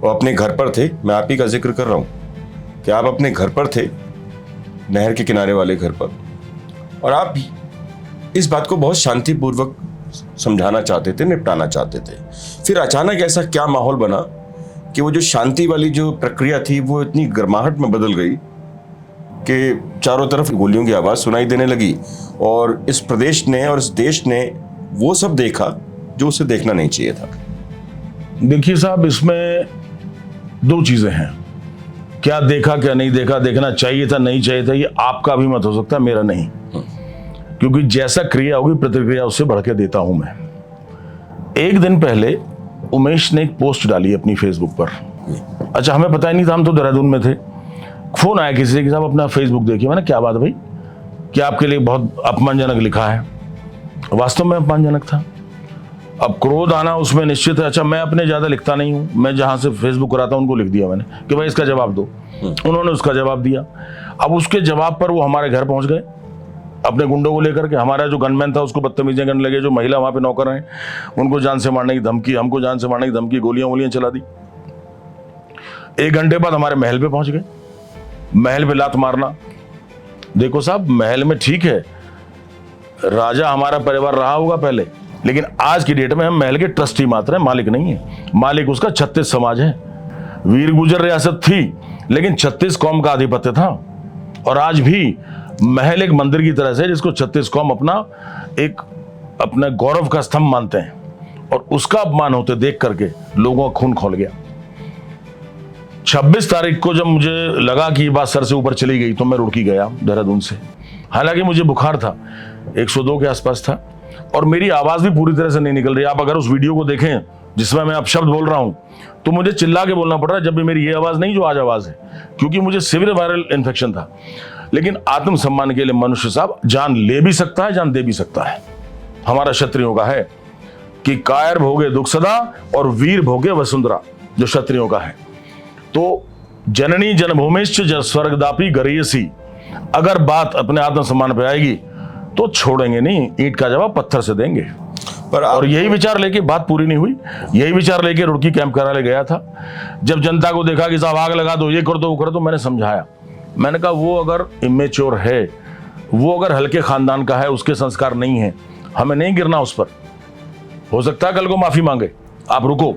वो अपने घर पर थे, मैं आप ही का जिक्र कर रहा हूं कि आप अपने घर पर थे, नहर के किनारे वाले घर पर, और आप इस बात को बहुत शांतिपूर्वक समझाना चाहते थे, निपटाना चाहते थे। फिर अचानक ऐसा क्या माहौल बना कि वो जो शांति वाली जो प्रक्रिया थी वो इतनी गर्माहट में बदल गई कि चारों तरफ गोलियों की आवाज सुनाई देने लगी, और इस प्रदेश ने और इस देश ने वो सब देखा जो उसे देखना नहीं चाहिए था। देखिए साहब, इसमें 2 चीजें हैं। क्या देखा, क्या नहीं देखा, देखना चाहिए था, नहीं चाहिए था, ये आपका भी मत हो सकता है, मेरा नहीं। क्योंकि जैसा क्रिया होगी प्रतिक्रिया उससे बढ़ के देता हूं मैं। 1 दिन पहले उमेश ने एक पोस्ट डाली अपनी फेसबुक पर। अच्छा, हमें पता ही नहीं था, हम तो देहरादून में थे। फोन आया किसी से कि साहब अपना फेसबुक देखिए। मैंने क्या बात भाई, क्या आपके लिए बहुत अपमानजनक लिखा है? वास्तव में अपमानजनक था। अब क्रोध आना उसमें निश्चित है। अच्छा, मैं अपने ज्यादा लिखता नहीं हूं, मैं जहां से फेसबुक कराता हूं उनको लिख दिया मैंने कि भाई इसका जवाब दो। उन्होंने उसका जवाब दिया। अब उसके जवाब पर वो हमारे घर पहुंच गए अपने गुंडों को लेकर के। हमारा जो गनमैन था उसको बदतमीजियां करने लगे, जो महिला वहां पे नौकर हैं उनको जान से मारने की धमकी, हमको जान से मारने की धमकी, गोलियां चला दी। 1 घंटे बाद हमारे महल पे पहुंच गए। महल पे लात मारना। देखो साहब, महल में ठीक है, राजा हमारा परिवार रहा होगा पहले, लेकिन आज की डेट में हम महल के ट्रस्टी मात्र हैं, मालिक नहीं है। मालिक उसका 36 समाज है। वीर गुजर रियासत थी, लेकिन 36 कौम का आधिपत्य था। और आज भी महल एक मंदिर की तरह से, जिसको 36 कौम अपना गौरव का स्तंभ मानते हैं, और उसका अपमान होते देख करके लोगों का खून खौल गया। 26 तारीख को जब मुझे लगा कि ये बात सर से ऊपर चली गई तो मैं रुड़की गया देहरादून से। हालांकि मुझे बुखार था, 102 के आसपास था, और मेरी आवाज भी पूरी तरह से नहीं निकल रही। आप अगर उस वीडियो को देखें जिसमें मैं अब शब्द बोल रहा हूं, तो मुझे चिल्ला के बोलना पड़ रहा है, जब भी मेरी ये आवाज नहीं जो आज आवाज है, क्योंकि मुझे सिवियर वायरल इन्फेक्शन था। लेकिन आत्मसम्मान के लिए मनुष्य साहब जान ले भी सकता है, जान दे भी सकता है। हमारा क्षत्रियों का है कि कायर भोगे दुख सदा और वीर भोगे वसुंधरा, जो क्षत्रियों का है। तो जननी जन्मभूमिश्च स्वर्गदापी गरेयसी, अगर बात अपने आत्मसम्मान पे आएगी तो छोड़ेंगे नहीं, ईंट का जवाब पत्थर से देंगे। और यही विचार लेके बात पूरी नहीं हुई, यही विचार लेके रुड़की कैंप कराने गया था। जब जनता को देखा कि साहब आग लगा दो, ये कर दो, वो कर दो, मैंने समझाया। मैंने कहा वो अगर इमेच्योर है, वो अगर हल्के खानदान का है, उसके संस्कार नहीं है, हमें नहीं गिरना उस पर। हो सकता है कल को माफी मांगे, आप रुको।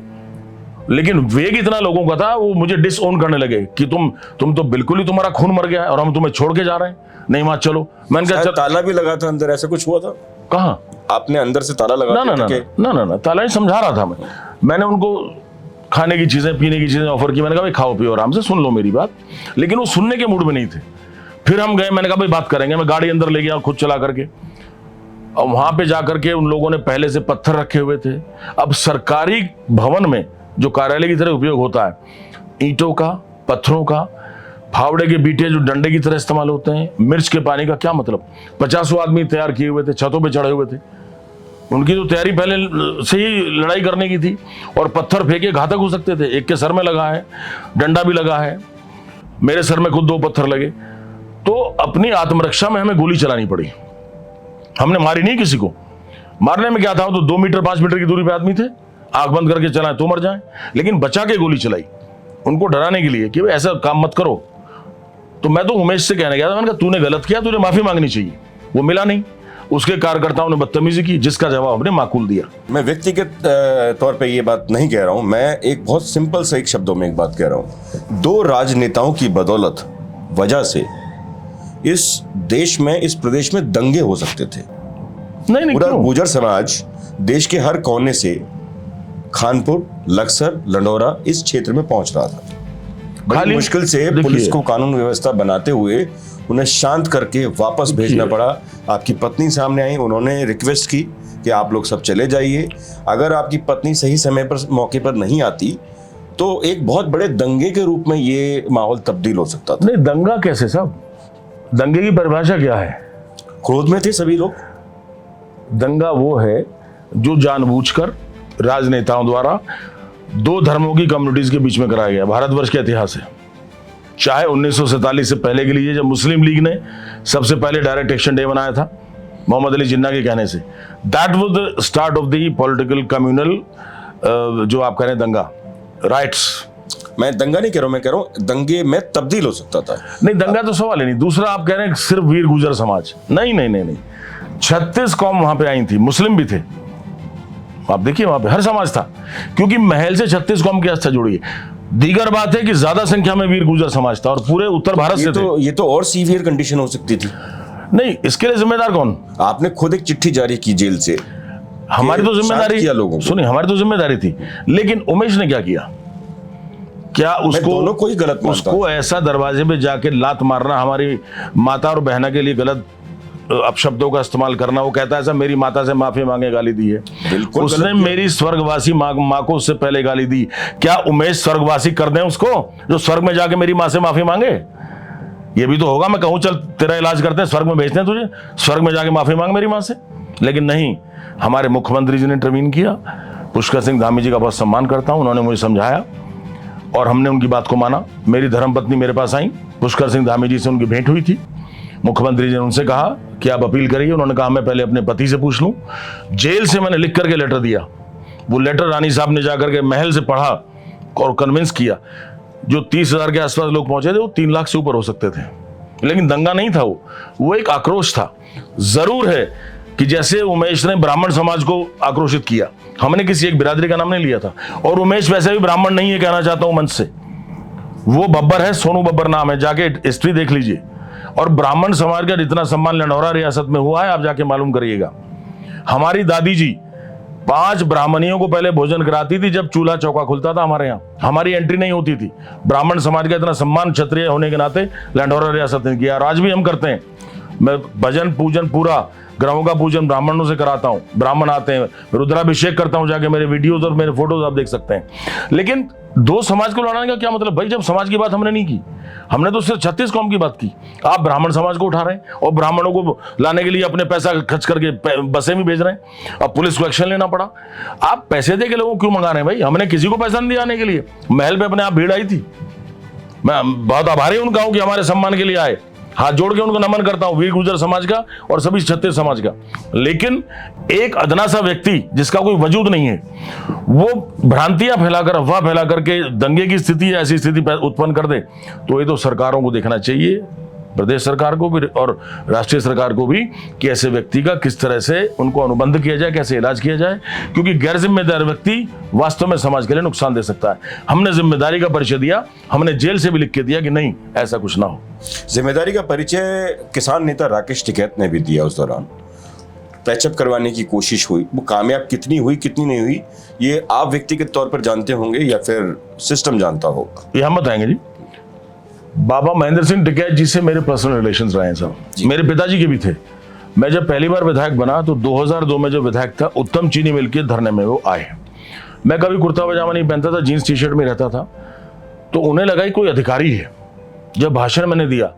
लेकिन वेग इतना लोगों का था, वो मुझे डिसओन करने लगे कि तुम तो बिल्कुल ही, तुम्हारा खून मर गया है और हम तुम्हें छोड़ के जा रहे हैं, नहीं मत चलो। मैंने कहा ताला भी लगा था अंदर, ऐसा कुछ हुआ था? कहाँ? आपने अंदर से ताला लगा? ना, ताला नहीं, समझा रहा था मैंने उनको खाने की चीजें, पीने की चीजें ऑफर की। मैंने कहा भाई खाओ पियो आराम से, सुन लो मेरी बात। लेकिन वो सुनने के मूड में नहीं थे। फिर हम गए, मैंने कहा भाई बात करेंगे। मैं गाड़ी अंदर ले गया खुद चला करके, और वहां पे जाकर के उन लोगों ने पहले से पत्थर रखे हुए थे। अब सरकारी भवन में जो कार्यालय की तरह उपयोग होता है, ईंटों का, पत्थरों का, फावड़े के बीटे जो डंडे की तरह इस्तेमाल होते हैं, मिर्च के पानी का क्या मतलब। 50 आदमी तैयार किए हुए थे, छतों पे चढ़े हुए थे। उनकी तो तैयारी पहले से ही लड़ाई करने की थी, और पत्थर फेंके घातक हो सकते थे। एक के सर में लगा है, डंडा भी लगा है, मेरे सर में खुद 2 पत्थर लगे। तो अपनी आत्मरक्षा में हमें गोली चलानी पड़ी। हमने मारी नहीं किसी को, मारने में क्या था, तो 2 मीटर 5 मीटर की दूरी पे आदमी थे, आंख बंद करके चलाएं तो मर जाएं, लेकिन बचा के गोली चलाई उनको डराने के लिए कि ऐसा काम मत करो। तो मैं तो उमेश से कहने गया था, मैंने कहा तूने गलत किया, तुझे माफी मांगनी चाहिए। वो मिला नहीं, उसके कार्यकर्ताओं ने बदतमीजी की, जिसका जवाब हमने माकूल दिया। मैं व्यक्तिगत तौर पे ये बात नहीं कह रहा हूं, मैं एक बहुत सिंपल से एक शब्दों में एक बात कह रहा हूं। 2 राजनेताओं की बदौलत वजह से इस देश में, इस प्रदेश में दंगे हो सकते थे। नहीं, पूरा क्यों? गुर्जर समाज देश के हर कोने से खानपुर, लक्सर, लंडौरा इस क्षेत्र में पहुंच रहा था। बड़ी खाली- मुश्किल से देखिए- पुलिस को कानून व्यवस्था बनाते हुए उन्हें शांत करके वापस भेजना पड़ा। आपकी पत्नी सामने आई, उन्होंने रिक्वेस्ट की कि आप लोग सब चले जाइए। अगर आपकी पत्नी सही समय पर, मौके पर नहीं आती तो एक बहुत बड़े दंगे के रूप में ये माहौल तब्दील हो सकता था। नहीं, दंगा कैसे साहब? दंगे की परिभाषा क्या है? क्रोध में थे सभी लोग। दंगा वो है जो जानबूझकर राजनेताओं द्वारा दो धर्मों की कम्युनिटीज के बीच में कराया गया। भारतवर्ष के इतिहास है, चाहे 1947 से पहले के लिए जब मुस्लिम लीग ने सबसे पहले डायरेक्ट एक्शन डे बनाया था मोहम्मद अली जिन्ना के कहने से, that was the start of the political communal, जो आप कह रहे हैं दंगा, राइट्स। मैं दंगा नहीं कह रहा हूं, मैं कह रहा हूं दंगे में तब्दील हो सकता था। नहीं, दंगा तो सवाल ही नहीं। दूसरा आप कह रहे हैं सिर्फ वीर गुर्जर समाज, नहीं नहीं नहीं नहीं, 36 कौम वहां पे आई थी, मुस्लिम भी थे। आप देखिए वहां पे हर समाज था, क्योंकि महल से 36 कौम की आस्था जुड़ी है। दीगर बात है कि ज्यादा संख्या में वीर गुर्जर समाज था और पूरे उत्तर भारत से थे। ये तो और सीवियर कंडीशन हो सकती थी। नहीं, इसके लिए जिम्मेदार कौन? आपने खुद एक चिट्ठी जारी की जेल से। हमारी तो जिम्मेदारी, किया लोगों को। सुनिए, हमारी तो जिम्मेदारी थी, लेकिन उमेश ने क्या किया? क्या उसको, दोनों को ही गलत मानता उसको ऐसा दरवाजे पे जाके लात मारना, हमारी माता और बहना के लिए गलत अपशब्दों का इस्तेमाल करना, वो कहता है ऐसा मेरी माता से माफी मांगे गाली दी है, बिल्कुल उसने गलत किया। मेरी स्वर्गवासी माँ को उससे पहले गाली दी। क्या उमेश स्वर्गवासी कर दें उसको, जो स्वर्ग में जाके मेरी माँ से माफी मांगे? ये भी तो होगा, मैं कहूँ चल तेरा इलाज करते हैं, स्वर्ग में भेजते हैं तुझे, स्वर्ग में जाके माफी मांग मेरी माँ से। लेकिन नहीं, हमारे मुख्यमंत्री जी ने इंटरवीन किया। पुष्कर सिंह धामी जी का बहुत सम्मान करता हूँ, उन्होंने मुझे समझाया और हमने उनकी बात को माना। मेरी धर्मपत्नी मेरे पास आई, पुष्कर सिंह धामी जी से उनकी भेंट हुई थी। मुख्यमंत्री जी ने उनसे कहा कि आप अपील करिए। उन्होंने कहा मैं पहले अपने पति से पूछ लूं। जेल से मैंने लिख करके लेटर दिया। वो लेटर रानी साहब ने जाकर के महल से पढ़ा और कन्विंस किया। जो 30,000 के आसपास लोग पहुंचे थे वो 3 लाख से ऊपर हो सकते थे, लेकिन दंगा नहीं था, वो एक आक्रोश था। जरूर है कि जैसे उमेश ने ब्राह्मण समाज को आक्रोशित किया, हमने किसी एक बिरादरी का नाम नहीं लिया था, और उमेश वैसे भी ब्राह्मण नहीं है, कहना चाहता हूं मंच से। वो बब्बर है, सोनू बब्बर नाम है, जाके हिस्ट्री देख लीजिए। और ब्राह्मण समाज का जितना सम्मान लंडौरा रियासत में हुआ है, आप जाके मालूम करिएगा। हमारी दादी जी 5 ब्राह्मणियों को पहले भोजन कराती थी जब चूल्हा चौका खुलता था हमारे यहाँ, हमारी एंट्री नहीं होती थी। ब्राह्मण समाज का इतना सम्मान क्षत्रिय होने के नाते लंडौरा रियासत ने किया, और आज भी हम करते हैं। मैं भजन पूजन पूरा ग्रहों का पूजन ब्राह्मणों से कराता हूँ, ब्राह्मण आते हैं, रुद्राभिषेक करता हूँ, जाके मेरे वीडियोज और मेरे फोटोज आप देख सकते हैं। लेकिन दो समाज को लड़ाने का क्या मतलब भाई? जब समाज की बात हमने नहीं की, हमने तो सिर्फ 36 कौम की बात की। आप ब्राह्मण समाज को उठा रहे हैं और ब्राह्मणों को लाने के लिए अपने पैसा खर्च करके बसें भी भेज रहे हैं। अब पुलिस को एक्शन लेना पड़ा। आप पैसे दे के लोगों को क्यों मंगा रहे हैं भाई? हमने किसी को पैसा नहीं दिया आने के लिए। महल पे अपने आप भीड़ आई थी। मैं बहुत आभारी उनका हूं कि हमारे सम्मान के लिए आए। हाथ जोड़ के उनको नमन करता हूं, वीर गुर्जर समाज का और सभी क्षत्रिय समाज का। लेकिन एक अदना सा व्यक्ति जिसका कोई वजूद नहीं है, वो भ्रांतियां फैलाकर, अफवाह फैलाकर के दंगे की स्थिति, ऐसी स्थिति उत्पन्न कर दे, तो ये तो सरकारों को देखना चाहिए, प्रदेश सरकार को भी और राष्ट्रीय सरकार को भी, कि ऐसे व्यक्ति का किस तरह से उनको अनुबंध किया जाए, कैसे इलाज किया जाए। क्योंकि गैर जिम्मेदार व्यक्ति वास्तव में समाज के लिए नुकसान दे सकता है। हमने जिम्मेदारी का परिचय दिया, हमने जेल से भी लिख के दिया कि नहीं, ऐसा कुछ ना हो। जिम्मेदारी का परिचय किसान नेता राकेश टिकैत ने भी दिया। उस दौरान पैचअप करवाने की कोशिश हुई, वो कामयाब कितनी हुई कितनी नहीं हुई, ये आप व्यक्तिगत तौर पर जानते होंगे या फिर सिस्टम जानता होगा? ये हम बताएंगे जी। बाबा महेंद्र सिंह टिकैत जी से मेरे पर्सनल रिलेशंस रहे हैं साहब, मेरे पिताजी के भी थे। मैं जब पहली बार विधायक बना तो 2002 में जो विधायक था, उत्तम चीनी मिल के धरने में वो आए। मैं कभी कुर्ता पजामा नहीं पहनता था, जीन्स टी शर्ट में रहता था। तो उन्हें लगा कि कोई अधिकारी है। जब भाषण मैंने दिया,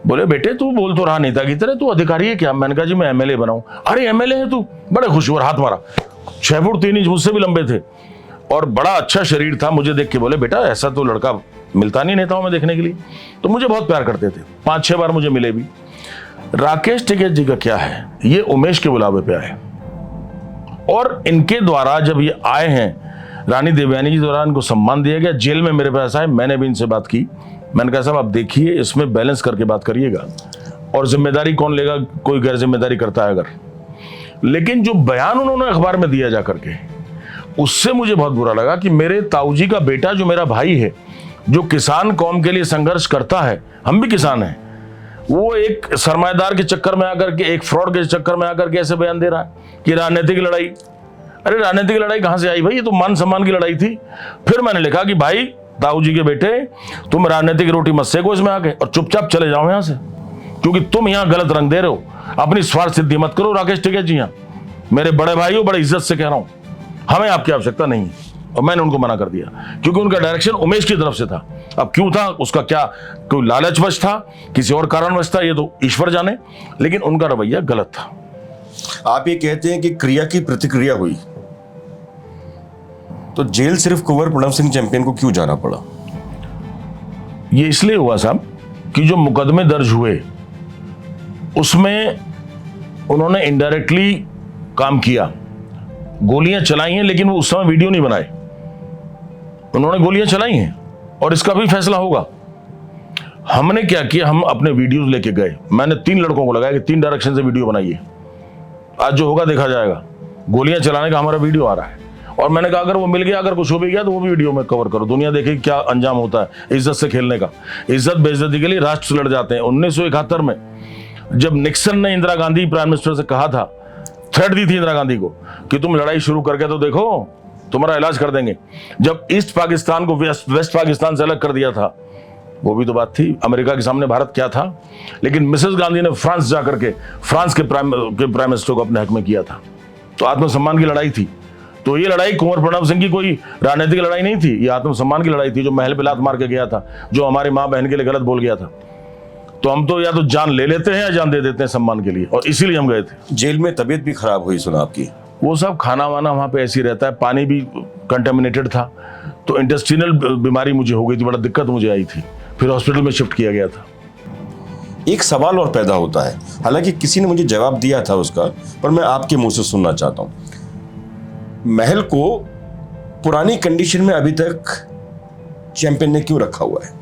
बोले बेटे तू बोल तो रहा नेता की तरह, तू अधिकारी है क्या? मैंने कहा जी मैं एमएलए बनाऊं। अरे एमएलए है तू? बड़े खुश हुए, हाथ मारा। 6 फुट 3 इंच मुझसे भी लंबे थे और बड़ा अच्छा शरीर था। मुझे देख के बोले बेटा ऐसा तो लड़का मिलता नहीं नेताओं में देखने के लिए। तो मुझे बहुत प्यार करते थे, 5-6 बार मुझे मिले भी। राकेश टिकैत जी का क्या है, ये उमेश के बुलावे पे आए और इनके द्वारा जब ये आए हैं, रानी देवयानी जी द्वारा इनको सम्मान दिया गया। जेल में मेरे पास आए, मैंने भी इनसे बात की। मैंने कहा साहब आप देखिए, इसमें बैलेंस करके बात करिएगा, और जिम्मेदारी कौन लेगा, कोई गैर जिम्मेदारी करता है अगर। लेकिन जो बयान उन्होंने अखबार में दिया जा करके, उससे मुझे बहुत बुरा लगा कि मेरे ताऊजी का बेटा, जो मेरा भाई है, जो किसान कौम के लिए संघर्ष करता है, हम भी किसान हैं, वो एक सरमाएदार के चक्कर में आकर के, एक फ्रॉड के चक्कर में आकर के ऐसे बयान दे रहा है कि राजनीतिक लड़ाई। अरे राजनीतिक लड़ाई कहां से आई भाई, ये तो मान सम्मान की लड़ाई थी। फिर मैंने लिखा कि भाई ताऊ जी के बेटे, तुम राजनीतिक रोटी मत सेको इसमें आके, और चुपचाप चले जाओ यहां से, क्योंकि तुम यहां गलत रंग दे रहे हो। अपनी स्वार्थ सिद्धि मत करो राकेश टिकैत जी, यहाँ मेरे बड़े भाई हो, बड़े इज्जत से कह रहा हूं, हमें आपकी आवश्यकता नहीं है। और मैंने उनको मना कर दिया, क्योंकि उनका डायरेक्शन उमेश की तरफ से था। अब क्यों था, उसका क्या कोई लालचवश था, किसी और कारणवश था, ये तो ईश्वर जाने, लेकिन उनका रवैया गलत था। आप ये कहते हैं कि क्रिया की प्रतिक्रिया हुई, तो जेल सिर्फ कुंवर प्रणव सिंह चैंपियन को क्यों जाना पड़ा? ये इसलिए हुआ साहब कि जो मुकदमे दर्ज हुए उसमें उन्होंने इनडायरेक्टली काम किया। गोलियां चलाई हैं, लेकिन वो उस समय वीडियो नहीं बनाए, उन्होंने गोलियां चलाई हैं, और इसका भी फैसला होगा। हमने क्या किया, हम अपने वीडियोस लेके गए, मैंने 3 लड़कों को लगाया कि 3 डायरेक्शन से वीडियो बनाइए, आज जो होगा देखा जाएगा। गोलियां चलाने का हमारा वीडियो आ रहा है, और मैंने कहा अगर वो मिल गया, अगर कुछ हो भी गया तो वो भी वीडियो में कवर करो, दुनिया देखे क्या अंजाम होता है इज्जत से खेलने का। इज्जत बेइज्जती के लिए राष्ट्र लड़ जाते हैं। 1971 में जब निक्सन ने इंदिरा गांधी प्राइम मिनिस्टर से कहा था, थ्रेट दी थी इंदिरा गांधी को कि तुम लड़ाई शुरू करके तो देखो, तुम्हारा इलाज कर देंगे। जब ईस्ट पाकिस्तान को वेस्ट पाकिस्तान से अलग कर दिया था, वो भी तो बात थी, अमेरिका के सामने भारत क्या था। लेकिन मिसेस गांधी ने फ्रांस जाकर के फ्रांस के प्राइम मिनिस्टर को अपने हक में किया था। तो आत्मसम्मान की लड़ाई थी। तो ये लड़ाई कुंवर प्रणव सिंह की कोई राजनीतिक लड़ाई नहीं थी, ये आत्मसम्मान की लड़ाई थी। जो महल पे लात मार के गया था, जो हमारी माँ बहन के लिए गलत बोल गया था, तो हम तो या तो जान ले लेते हैं या जान दे देते हैं सम्मान के लिए, और इसीलिए हम गए थे। जेल में तबीयत भी खराब हुई सुना आपकी? वो सब खाना वाना वहाँ पे ऐसे ही रहता है, पानी भी कंटेमिनेटेड था, तो इंटेस्टिनल बीमारी मुझे हो गई थी, बड़ा दिक्कत मुझे आई थी, फिर हॉस्पिटल में शिफ्ट किया गया था। एक सवाल और पैदा होता है, हालांकि किसी ने मुझे जवाब दिया था उसका, पर मैं आपके मुंह से सुनना चाहता हूँ। महल को पुरानी कंडीशन में अभी तक चैंपियन ने क्यों रखा हुआ है?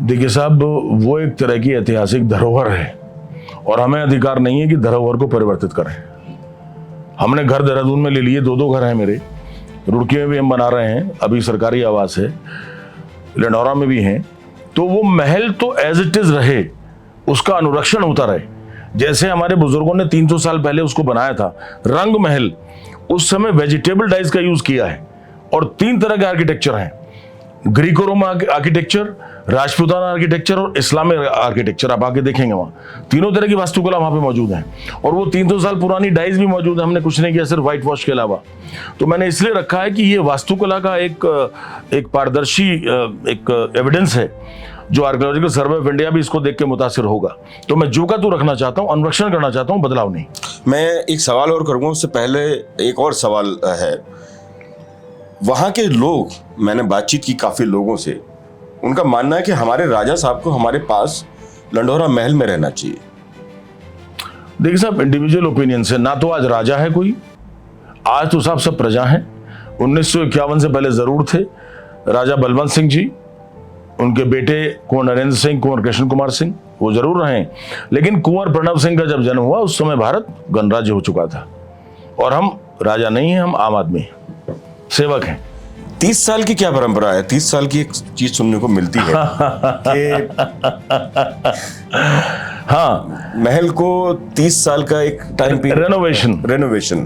देखिए साहब, वो एक तरह की ऐतिहासिक धरोहर है, और हमें अधिकार नहीं है कि धरोहर को परिवर्तित करें। हमने घर देहरादून में ले लिए, 2 घर हैं मेरे, रुड़की में भी हम बना रहे हैं, अभी सरकारी आवास है, लंडौरा में भी हैं। तो वो महल तो एज इट इज रहे, उसका अनुरक्षण होता रहे। जैसे हमारे बुजुर्गों ने 300 साल पहले उसको बनाया था। रंग महल उस समय वेजिटेबल डाइज का यूज किया है, और 3 तरह के आर्किटेक्चर हैं, Greco Roman architecture, Rajputana architecture और इस्लामिक आर्किटेक्चर। आप आके देखेंगे वहाँ 3 तरह की वास्तुकला वहाँ पे मौजूद है, और वो 300 साल पुरानी डाइज भी मौजूद है। हमने कुछ नहीं किया, सिर्फ व्हाइट वॉश के अलावा। तो मैंने इसलिए रखा है कि ये वास्तुकला का एक पारदर्शी एक एविडेंस है, जो आर्कियोलॉजिकल सर्वे ऑफ इंडिया भी इसको देख के मुतासिर होगा। तो मैं जो का तू रखना चाहता हूँ, अनुरक्षण करना चाहता हूँ, बदलाव नहीं। मैं एक सवाल और करूंगा, उससे पहले एक और सवाल है। वहाँ के लोग, मैंने बातचीत की काफ़ी लोगों से, उनका मानना है कि हमारे राजा साहब को हमारे पास लंडौरा महल में रहना चाहिए। देखिए साहब, इंडिविजुअल ओपिनियन से ना तो आज राजा है कोई, आज तो साहब सब प्रजा हैं। 1951 से पहले जरूर थे राजा बलवंत सिंह जी, उनके बेटे कुंवर नरेंद्र सिंह, कुंवर कृष्ण कुमार सिंह, वो जरूर रहे। लेकिन कुंवर प्रणव सिंह का जब जन्म हुआ, उस समय भारत गणराज्य हो चुका था, और हम राजा नहीं हैं, हम आम आदमी हैं, सेवक हैं। 30 साल की क्या परंपरा है? 30 साल की एक चीज सुनने को मिलती है कि हाँ, महल को 30 साल का एक टाइम पीरियड रेनोवेशन।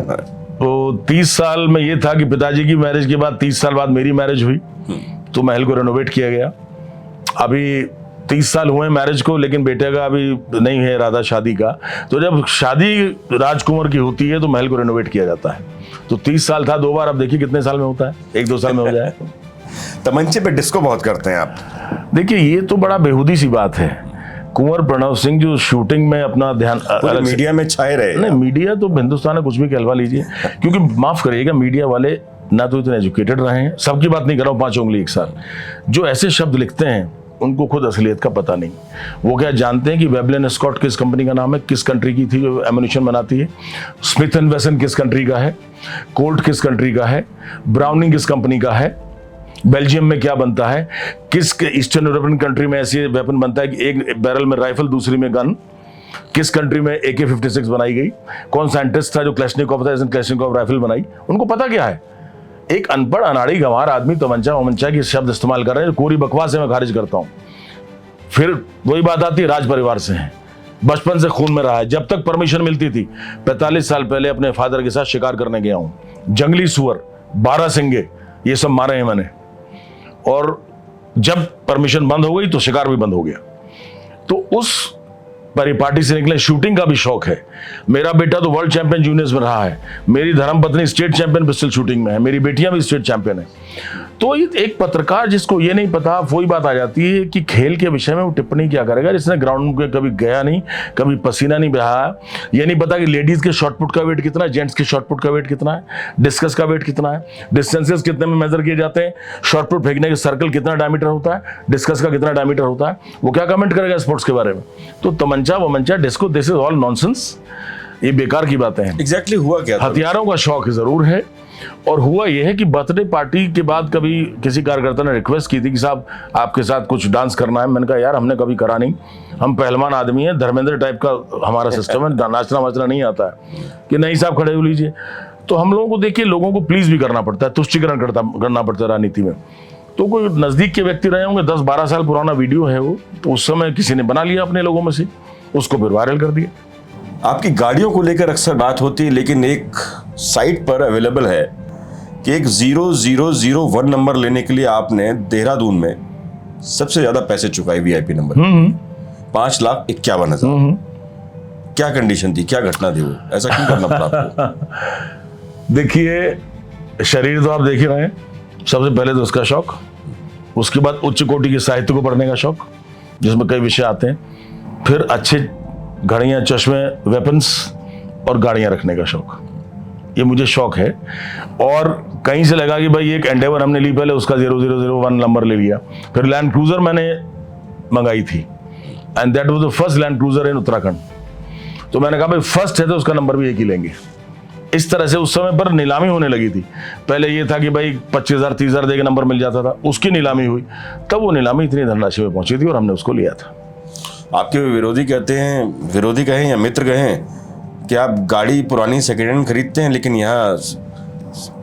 तो 30 साल में ये था कि पिताजी की मैरिज के बाद 30 साल बाद मेरी मैरिज हुई, तो महल को रेनोवेट किया गया। अभी 30 साल हुए मैरिज को, लेकिन बेटे का अभी नहीं है इरादा शादी का। तो जब शादी राजकुमार की होती है तो महल को रेनोवेट किया जाता है। तो 30 साल था 2 बार, अब देखिए कितने साल में होता है, 1-2 साल में हो जाए। तमंचे पे डिस्को बहुत करते हैं आप। देखिए ये तो बड़ा बेहूदी सी बात है। कुंवर प्रणव सिंह जो शूटिंग में अपना ध्यान मीडिया में छाए रहे। नहीं, मीडिया तो हिंदुस्तान में कुछ भी कहलवा लीजिए, क्योंकि माफ करिएगा, मीडिया वाले ना तो इतने एजुकेटेड रहे हैं, सबकी बात नहीं कर रहा हूँ, 5 उंगली एक साथ, जो ऐसे शब्द लिखते हैं उनको खुद असलियत का पता नहीं। वो क्या जानते हैं कि वेबलन स्कॉट किस कंपनी का नाम है, किस कंट्री की थी जो एम्यूनिशन बनाती है, स्मिथ एंड वेसन किस कंट्री का है, कोल्ट किस कंट्री का है, ब्राउनिंग किस कंपनी का है, बेल्जियम में क्या बनता है, किस ईस्टर्न यूरोपियन कंट्री में ऐसी वेपन बनता है कि एक बैरल में राइफल दूसरी में गन, किस कंट्री में AK-56 बनाई गई, कौन साइंटिस्ट था जो क्लेशनिकोव था, क्लेशनिकोव राइफल बनाई, उनको पता क्या है। एक अनपढ़ अनाड़ी गंवार आदमी तमंचा वमंचा की शब्द इस्तेमाल कर रहे हैं, कोरी बकवास है, मैं खारिज करता हूं। फिर वही बात आती है, राज परिवार से हैं, बचपन से खून में रहा है। जब तक परमिशन मिलती थी, 45 साल पहले अपने फादर के साथ शिकार करने गया हूं। जंगली सुअर, 12 सिंगे, ये सब मारे हैं मैंने। और जब परमिशन बंद हो गई तो शिकार भी बंद हो गया। तो उस परिपाटी से निकले। शूटिंग का भी शौक है। मेरा बेटा तो वर्ल्ड चैंपियन जूनियर्स में रहा है, मेरी धर्मपत्नी स्टेट चैंपियन पिस्टल शूटिंग में है, मेरी बेटियां भी स्टेट चैंपियन है। तो एक पत्रकार जिसको ये नहीं पता, वही बात आ जाती है कि खेल के विषय में वो टिप्पणी क्या करेगा, जिसने ग्राउंड में कभी गया नहीं, कभी पसीना नहीं बहाया। ये नहीं पता कि लेडीज के शॉटपुट का वेट कितना है, जेंट्स के शॉटपुट का वेट कितना है, डिस्कस का वेट कितना है, डिस्टेंसेस कितने में मेजर किए जाते हैं, शॉटपुट फेंकने के सर्कल कितना डायमीटर होता है, डिस्कस का कितना डायमीटर होता है। वो क्या कमेंट करेगा स्पोर्ट्स के बारे में। तो तमंचा वमंचा disco, this is all nonsense, ये बेकार की बातें हैं। एग्जैक्टली हुआ क्या था? हथियारों का शौक जरूर है। और हुआ यह है कि बर्थडे पार्टी के बाद कभी किसी कार्यकर्ता ने रिक्वेस्ट की थी कि साहब आपके साथ कुछ डांस करना है। मैंने कहा यार हमने कभी करा नहीं, हम पहलवान आदमी हैं, धर्मेंद्र टाइप का हमारा सिस्टम है, नाचना वाचना नहीं आता है। कि नहीं साहब खड़े हो लीजिए। तो हम लोगों को देखिए, लोगों को प्लीज भी करना पड़ता है, तुष्टिकरण करना पड़ता है राजनीति में। तो कोई नजदीक के व्यक्ति रहे होंगे, 10-12 साल पुराना वीडियो है वो, तो उस समय किसी ने बना लिया अपने लोगों में से, उसको फिर वायरल कर दिया। आपकी गाड़ियों को लेकर अक्सर बात होती है, लेकिन एक साइट पर अवेलेबल है कि एक 0001 नंबर लेने के लिए आपने देहरादून में सबसे ज्यादा पैसे चुकाए वीआईपी नंबर, 5,51,000। क्या कंडीशन थी, क्या घटना थी वो, ऐसा क्यों करना पड़ा आपको? देखिए शरीर तो आप देख ही रहे हैं, सबसे पहले तो उसका शौक, उसके बाद उच्च कोटि के साहित्य को पढ़ने का शौक जिसमें कई विषय आते हैं, फिर अच्छे घड़ियां, चश्मे, वेपन्स और गाड़ियां रखने का शौक, ये मुझे शौक है। और कहीं से लगा कि भाई एक एंडेवर हमने ली, पहले उसका 0001 नंबर ले लिया। फिर लैंड क्रूजर मैंने मंगाई थी, and that was the first land cruiser in Uttarakhand. तो मैंने कहा भाई फर्स्ट है तो उसका नंबर भी एक ही लेंगे। इस तरह से उस समय पर नीलामी होने लगी थी। पहले ये था कि भाई 25,000-30,000 दे के नंबर मिल जाता था, उसकी नीलामी हुई, तब वो नीलामी इतनी धनराशि में पहुंची थी और हमने उसको लिया था। आपके विरोधी कहते हैं, विरोधी कहें या मित्र कहें, कि आप गाड़ी पुरानी सेकेंड हैंड खरीदते हैं, लेकिन यहाँ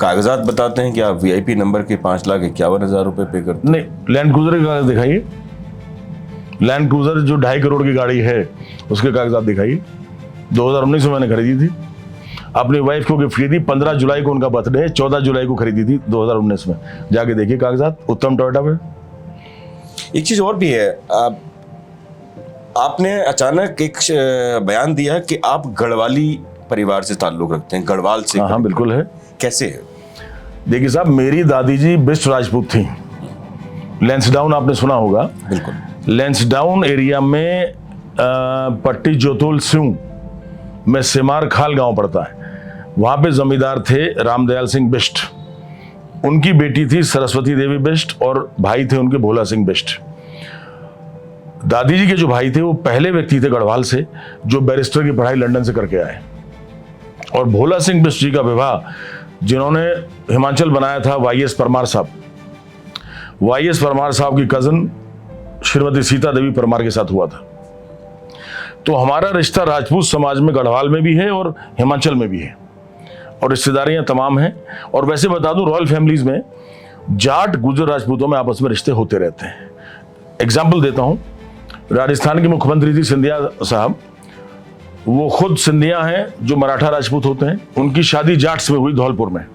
कागजात बताते हैं कि आप वीआईपी नंबर के 5,51,000 रुपए पे करते हैं। नहीं, लैंड क्रूजर के कागज दिखाइए। लैंड क्रूजर जो 2.5 करोड़ की गाड़ी है उसके कागजात दिखाइए। 2019 में मैंने खरीदी थी, अपनी वाइफ को गिफ्ट की थी। 15 जुलाई को उनका बर्थडे है, 14 जुलाई को खरीदी थी 2019 में। जाके देखिए कागजात, उत्तम टोयोटा पे। एक चीज और भी है, आपने अचानक एक बयान दिया कि आप गढ़वाली परिवार से ताल्लुक रखते हैं, गढ़वाल से। हाँ बिल्कुल है। कैसे है? देखिए साहब, मेरी दादी जी बिस्ट राजपूत थी। लैंसडाउन आपने सुना होगा। बिल्कुल। लैंसडाउन एरिया में पट्टी जोतुल सिंह में सिमार खाल गांव पड़ता है, वहां पे जमींदार थे रामदयाल सिंह बिष्ट। उनकी बेटी थी सरस्वती देवी बिष्ट और भाई थे उनके भोला सिंह बिष्ट। दादी जी के जो भाई थे वो पहले व्यक्ति थे गढ़वाल से जो बैरिस्टर की पढ़ाई लंदन से करके आए। और भोला सिंह बिष्ट जी का विवाह जिन्होंने हिमाचल बनाया था वाईएस परमार साहब, वाईएस परमार साहब की कजन श्रीमती सीता देवी परमार के साथ हुआ था। तो हमारा रिश्ता राजपूत समाज में गढ़वाल में भी है और हिमाचल में भी है, और रिश्तेदारियां तमाम हैं। और वैसे बता दूं, रॉयल फैमिलीज में जाट गुजर राजपूतों में आपस में रिश्ते होते रहते हैं। एग्जाम्पल देता हूं, राजस्थान के मुख्यमंत्री थी सिंधिया साहब, वो खुद सिंधिया हैं जो मराठा राजपूत होते हैं। उनकी शादी जाट्स में हुई धौलपुर में,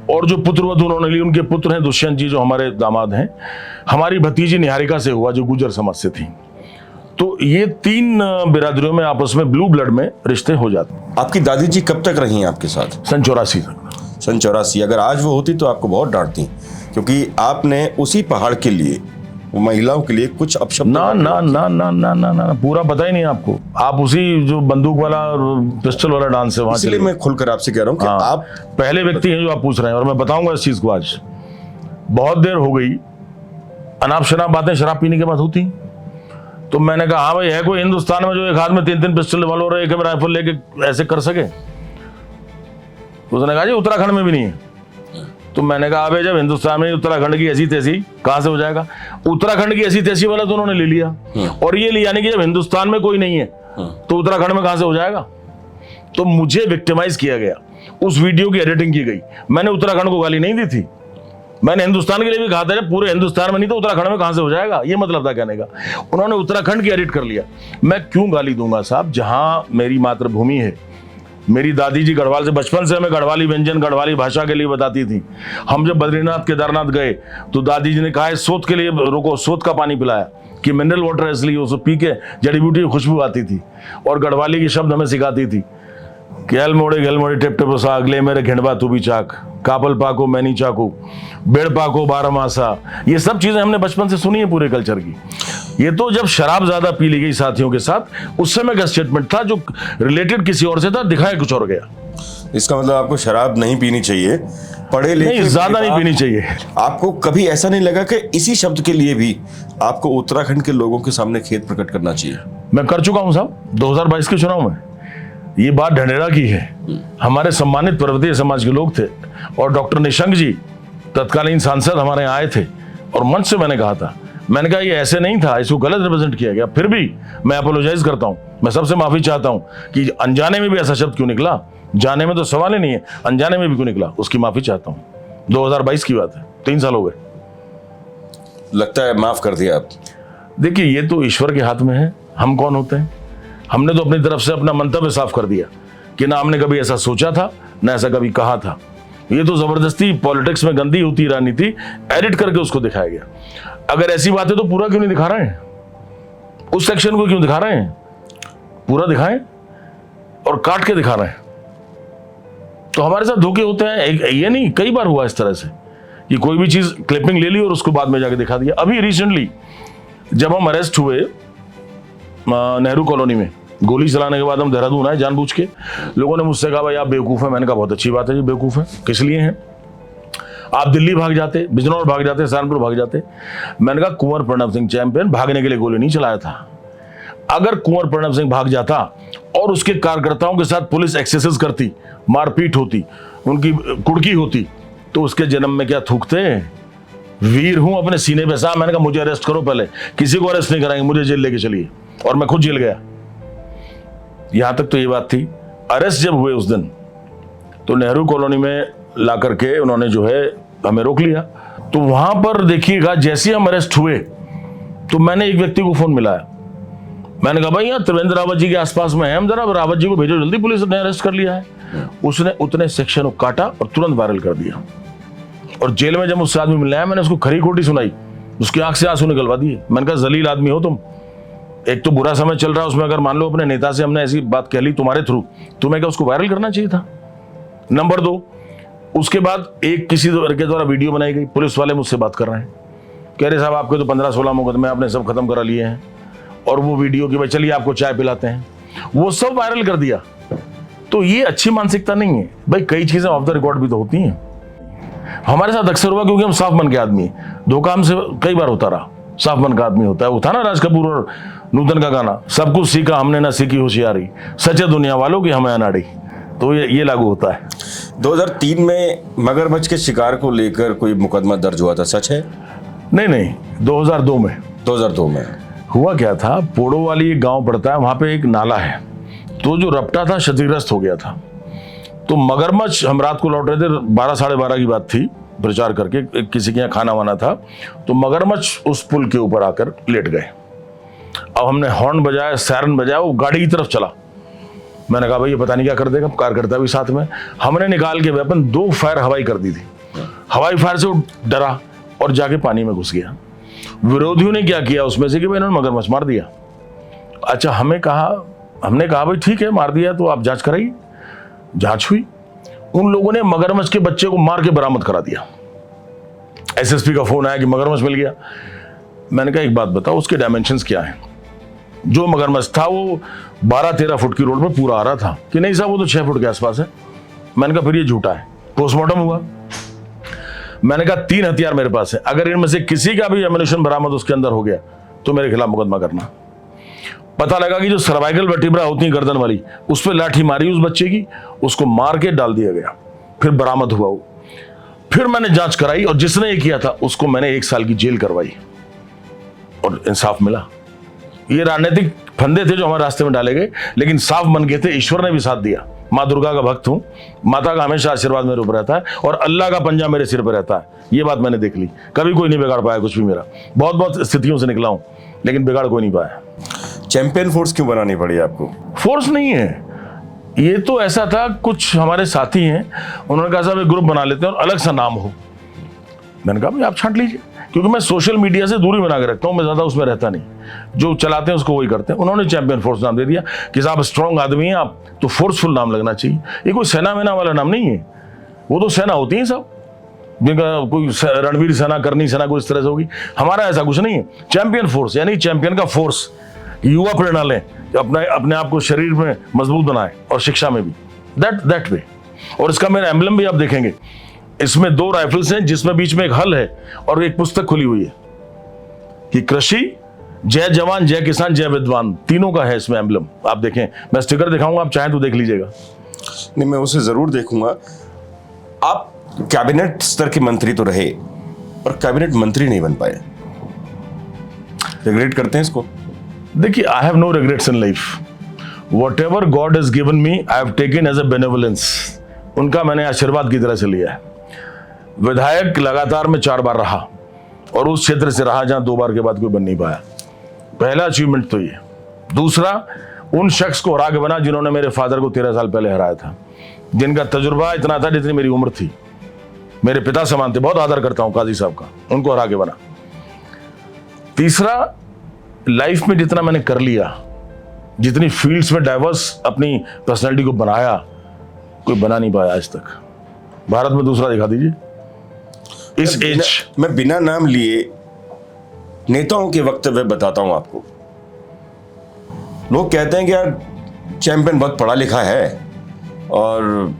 और जो पुत्रवधू उन्होंने ली उनके पुत्र हैं दुष्यंत जी जो हमारे दामाद हैं। हमारी भतीजी निहारिका से हुआ जो गुजर समाज से थी। तो ये 3 बिरादरियों में आपस में ब्लू ब्लड में रिश्ते हो जाते हैं। आपकी दादी जी कब तक रही हैं आपके साथ? सन 84 तक। सन 84। अगर आज वो होती तो आपको बहुत डांटती, क्योंकि आपने उसी पहाड़ के लिए, महिलाओं के लिए कुछ अपशब्द। ना ना ना ना ना ना ना, पूरा पता ही नहीं आपको। आप उसी जो बंदूक वाला पिस्टल वाला डांस है वहां इसलिए मैं खुलकर आपसे कह रहा हूँ कि आप पहले व्यक्ति हैं जो आप पूछ रहे हैं, और मैं बताऊंगा इस चीज को। आज बहुत देर हो गई, अनाप शनाप बातें शराब पीने के बाद होती। तो मैंने कहा हाँ भाई, है कोई हिंदुस्तान में जो एक हाथ में 3-3 पिस्टल वालों और एक राइफल लेके ऐसे कर सके? उसने कहा जी उत्तराखंड में भी नहीं है। तो मैंने कहा अबे जब हिंदुस्तान में उत्तराखंड की ऐसी तैसी कहां से हो जाएगा? उत्तराखंड की ऐसी तैसी वाला तो उन्होंने ले लिया, और ये लिया नहीं कि जब हिंदुस्तान में कोई नहीं है तो उत्तराखंड में कहां से हो जाएगा? तो मुझे विक्टिमाइज किया गया, उस वीडियो की एडिटिंग की गई। मैंने उत्तराखंड को गाली नहीं दी थी, मैंने हिंदुस्तान के लिए भी कहा था, पूरे हिंदुस्तान में नहीं तो उत्तराखंड में कहां से हो जाएगा, ये मतलब था कहने का। उन्होंने उत्तराखंड की एडिट कर लिया। मैं क्यों गाली दूंगा साहब, जहां मेरी मातृभूमि है। मेरी दादी जी गढ़वाल से, बचपन से हमें गढ़वाली व्यंजन, गढ़वाली भाषा के लिए बताती थी। हम जब बद्रीनाथ केदारनाथ गए तो दादी जी ने कहा सोत के लिए रोको, सोत का पानी पिलाया कि मिनरल वाटर है, इसलिए उसको पी के जड़ी बूटी की खुशबू आती थी। और गढ़वाली के शब्द हमें सिखाती थी कि गल मोड़े टिप टिप सा, अगले मेरे घिंडवा तू भी चाक, कापल पाको मैनी चाकू, बेड़ पाको बारह मासा। ये सब चीजें हमने बचपन से सुनी है पूरे कल्चर की। ये तो जब शराब ज्यादा पी ली गई साथियों के साथ, उस समय का स्टेटमेंट था जो रिलेटेड किसी और से था, दिखाया कुछ और गया। इसका मतलब आपको शराब नहीं पीनी चाहिए, पढ़े लिखे नहीं, ज्यादा नहीं पीनी चाहिए। आपको कभी ऐसा नहीं लगा कि इसी शब्द के लिए भी आपको उत्तराखंड के लोगों के सामने खेद प्रकट करना चाहिए? मैं कर चुका हूं साहब 2022 के चुनाव में। ये बात ढंढेरा की है। हमारे सम्मानित पर्वतीय समाज के लोग थे और डॉक्टर निशंक जी तत्कालीन सांसद हमारे यहाँ आए थे और मंच से मैंने कहा था, मैंने कहा ये ऐसे नहीं था, इसको गलत रिप्रेजेंट किया गया। फिर भी मैं अपोलोजाइज करता हूं, मैं सबसे माफी चाहता हूं कि अनजाने में भी ऐसा शब्द क्यों निकला, जाने में तो सवाल ही नहीं है, अनजाने में भी क्यों निकला, उसकी माफी चाहता हूं। 2022 की बात है, 3 साल हो गए। लगता है माफ कर दिया आप? देखिए, ये तो ईश्वर के हाथ में है, हम कौन होते हैं। हमने तो अपनी तरफ से अपना मंतव्य साफ कर दिया कि ना हमने कभी ऐसा सोचा था, ना ऐसा कभी कहा था। ये तो जबरदस्ती पॉलिटिक्स में गंदी होती राजनीति एडिट करके उसको दिखाया गया। अगर ऐसी बात है तो पूरा क्यों नहीं दिखा रहे हैं, उस सेक्शन को क्यों दिखा रहे हैं, पूरा दिखाएं और काट के दिखा रहे हैं। तो हमारे साथ धोखे होते हैं। ये नहीं, कई बार हुआ इस तरह से कि कोई भी चीज क्लिपिंग ले ली और उसको बाद में जाके दिखा दिया। अभी रिसेंटली जब हम अरेस्ट हुए नेहरू कॉलोनी में, गोली चलाने के बाद हम देहरादून आए जानबूझ के, लोगों ने मुझसे कहा भाई आप बेवकूफ हैं। मैंने कहा बहुत अच्छी बात है जी, बेवकूफ है, किस लिए हैं आप? दिल्ली भाग जाते, बिजनौर भाग जाते, सहारनपुर भाग जाते। मैंने कहा कुंवर प्रणब सिंह चैंपियन भागने के लिए गोली नहीं चलाया था। अगर कुंवर प्रणब सिंह भाग जाता और उसके कार्यकर्ताओं के साथ पुलिस एक्सेसेस करती, मारपीट होती, उनकी कुड़की होती, तो उसके जन्म में क्या थूकते? वीर हूं अपने सीने पे साहब। मैंने कहा मुझे अरेस्ट करो, पहले किसी को अरेस्ट नहीं कराएंगे, मुझे जेल लेके चलिए। और मैं खुद जेल गया। यहां तक तो ये बात थी। अरेस्ट जब हुए उस दिन तो नेहरू कॉलोनी में ला करके उन्होंने जो है हमें रोक लिया। तो वहां पर देखिएगा, जैसे हम अरेस्ट हुए तो मैंने एक व्यक्ति को फोन मिलाया। मैंने कहा भाई यहाँ त्रिवेंद्र रावत जी के आसपास में है, हम जरा रावत जी को भेजो जल्दी, पुलिस ने अरेस्ट कर लिया है। उसने उतने सेक्शन को काटा और तुरंत वायरल कर दिया। और जेल में जब मुझसे आदमी मिलने आया, मैंने उसको खरी खोटी सुनाई, उसकी आंख से आंसू निकलवा दिए। मैंने कहा जलील आदमी हो तुम, एक तो बुरा समय चल रहा है, उसमें अगर मान लो अपने नेता से हमने ऐसी बात कह ली तुम्हारे थ्रू, तुम्हें क्या उसको वायरल करना चाहिए था? नंबर 2, उसके बाद एक किसी के द्वारा वीडियो बनाई गई, पुलिस वाले मुझसे बात कर रहे हैं, कह रहे साहब आपके तो 15-16 मुकदमे आपने सब खत्म करा लिए हैं, और वो वीडियो की भाई चलिए आपको चाय पिलाते हैं, वो सब वायरल कर दिया। तो ये अच्छी मानसिकता नहीं है भाई। कई चीजें ऑफ द रिकॉर्ड भी तो होती हैं। हमारे साथ अक्सर हुआ क्योंकि हम साफ मन के आदमी, धोखा हमसे कई बार होता रहा। साफ मन का आदमी होता है, वो था ना राज कपूर और नूतन का गाना, सब कुछ सीखा हमने ना सीखी होशियारी, सच्चे दुनिया वालों की हमें अनाड़ी। तो ये लागू होता है। 2003 में मगरमच्छ के शिकार को लेकर कोई मुकदमा दर्ज हुआ था, सच है? नहीं, 2002 में। 2002 में हुआ क्या था, पोड़ो वाली एक गांव पड़ता है, वहां पे एक नाला है, तो जो रपटा था क्षतिग्रस्त हो गया था। तो मगरमच्छ, हम रात को लौट रहे थे, 12-12:30 की बात थी, प्रचार करके किसी के यहाँ खाना वाना था, तो मगरमच्छ उस पुल के ऊपर आकर लेट गए। अब हमने हॉर्न बजाया, सायरन बजाया, वो गाड़ी की तरफ चला। मैंने कहा भाई ये पता नहीं क्या कर देगा, कार्यकर्ता भी साथ में। हमने निकाल के वेपन 2 फायर हवाई कर दी थी। हवाई फायर से वो डरा और जाके पानी में घुस गया। विरोधियों ने क्या किया उसमें से कि भाई इन्होंने मगरमच्छ मार दिया। अच्छा, हमने कहा भाई ठीक है मार दिया तो आप जांच कराइए। जांच हुई, उन लोगों ने मगरमच्छ के बच्चे को मार के बरामद करा दिया। एसएसपी का फोन आया कि मगरमच्छ मिल गया। मैंने कहा एक बात बताओ, उसके डायमेंशंस क्या हैं? जो मगरमच्छ था वो 12-13 फुट की रोड पे पूरा आ रहा था कि नहीं साहब वो तो 6 फुट के आसपास है। मैंने कहा फिर ये झूठा है। पोस्टमार्टम हुआ, मैंने कहा 3 हथियार मेरे पास है, अगर इनमें से किसी का भी एम्युनिशन बरामद उसके अंदर हो गया तो मेरे खिलाफ मुकदमा करना। पता लगा कि जो सर्वाइकल वर्टिब्रा होती है गर्दन वाली, उस पर लाठी मारी उस बच्चे की, उसको मार के डाल दिया गया। फिर बरामद हुआ वो। फिर मैंने जांच कराई और जिसने ये किया था उसको मैंने 1 साल की जेल करवाई और इंसाफ मिला। ये राजनीतिक फंदे थे जो हमारे रास्ते में डाले गए, लेकिन साफ मन के थे, ईश्वर ने भी साथ दिया माँ दुर्गा का भक्त हूँ, माता का हमेशा आशीर्वाद मेरे ऊपर रहता है और अल्लाह का पंजा मेरे सिर पर रहता है। ये बात मैंने देख ली, कभी कोई नहीं बिगाड़ पाया कुछ भी मेरा। बहुत बहुत स्थितियों से निकला हूँ लेकिन बिगाड़ कोई नहीं पाया। चैंपियन फोर्स क्यों बनानी पड़ी आपको? फोर्स नहीं है, ये तो ऐसा था, कुछ हमारे साथी हैं, उन्होंने कहा साहब एक ग्रुप बना लेते हैं और अलग सा नाम हो। मैंने कहा भाई आप छांट लीजिए, क्योंकि मैं सोशल मीडिया से दूरी बना के रखता हूँ, मैं ज़्यादा उसमें रहता नहीं, जो चलाते हैं उसको वही करते हैं। उन्होंने चैंपियन फोर्स नाम दे दिया कि साहब स्ट्रॉन्ग आदमी हैं आप, तो फोर्सफुल नाम लगना चाहिए। ये कोई सेना वेना वाला नाम नहीं है, वो तो सेना होती है सब, जिनका कोई रणवीर सेना, करनी सेना, कोई इस तरह से होगी। हमारा ऐसा कुछ नहीं है। चैंपियन फोर्स यानी चैंपियन का फोर्स, युवा प्रेरणा लें, अपने आप को शरीर में मजबूत बनाए और शिक्षा में भी, दैट वे। और इसका मेरा एम्बलम भी आप देखेंगे, इसमें 2 राइफल्स हैं जिसमें बीच में एक हल है और एक पुस्तक खुली हुई है कि कृषि जय जवान जय किसान जय विद्वान, तीनों का है इसमें एम्बलम। आप देखें, मैं स्टिकर दिखाऊंगा, आप चाहें तो देख लीजिएगा। नहीं, मैं उसे जरूर देखूंगा। आप कैबिनेट स्तर के मंत्री तो रहे पर कैबिनेट मंत्री नहीं बन पाए, रिग्रेट करते हैं इसको? देखिए, I have no regrets in life. Whatever God has given me I have taken as a benevolence. उनका मैंने आशीर्वाद की तरह से लिया है। विधायक लगातार में 4 बार रहा और उस क्षेत्र से रहा जहां 2 बार के बाद कोई बन नहीं पाया। पहला अचीवमेंट तो ये। दूसरा, उन शख्स को हरा के बना जिन्होंने मेरे फादर को 13 साल पहले हराया था, जिनका तजुर्बा इतना था जितनी मेरी उम्र थी, मेरे पिता समान थे, बहुत आदर करता हूं काजी साहब का, उनको हरा के बना। तीसरा, लाइफ में जितना मैंने कर लिया, जितनी फील्ड्स में डाइवर्स अपनी पर्सनैलिटी को बनाया, कोई बना नहीं पाया आज तक। भारत में दूसरा दिखा दीजिए इस एज। मैं बिना नाम लिए नेताओं के वक्तव्य बताता हूं आपको। लोग कहते हैं कि यार चैंपियन बहुत पढ़ा लिखा है और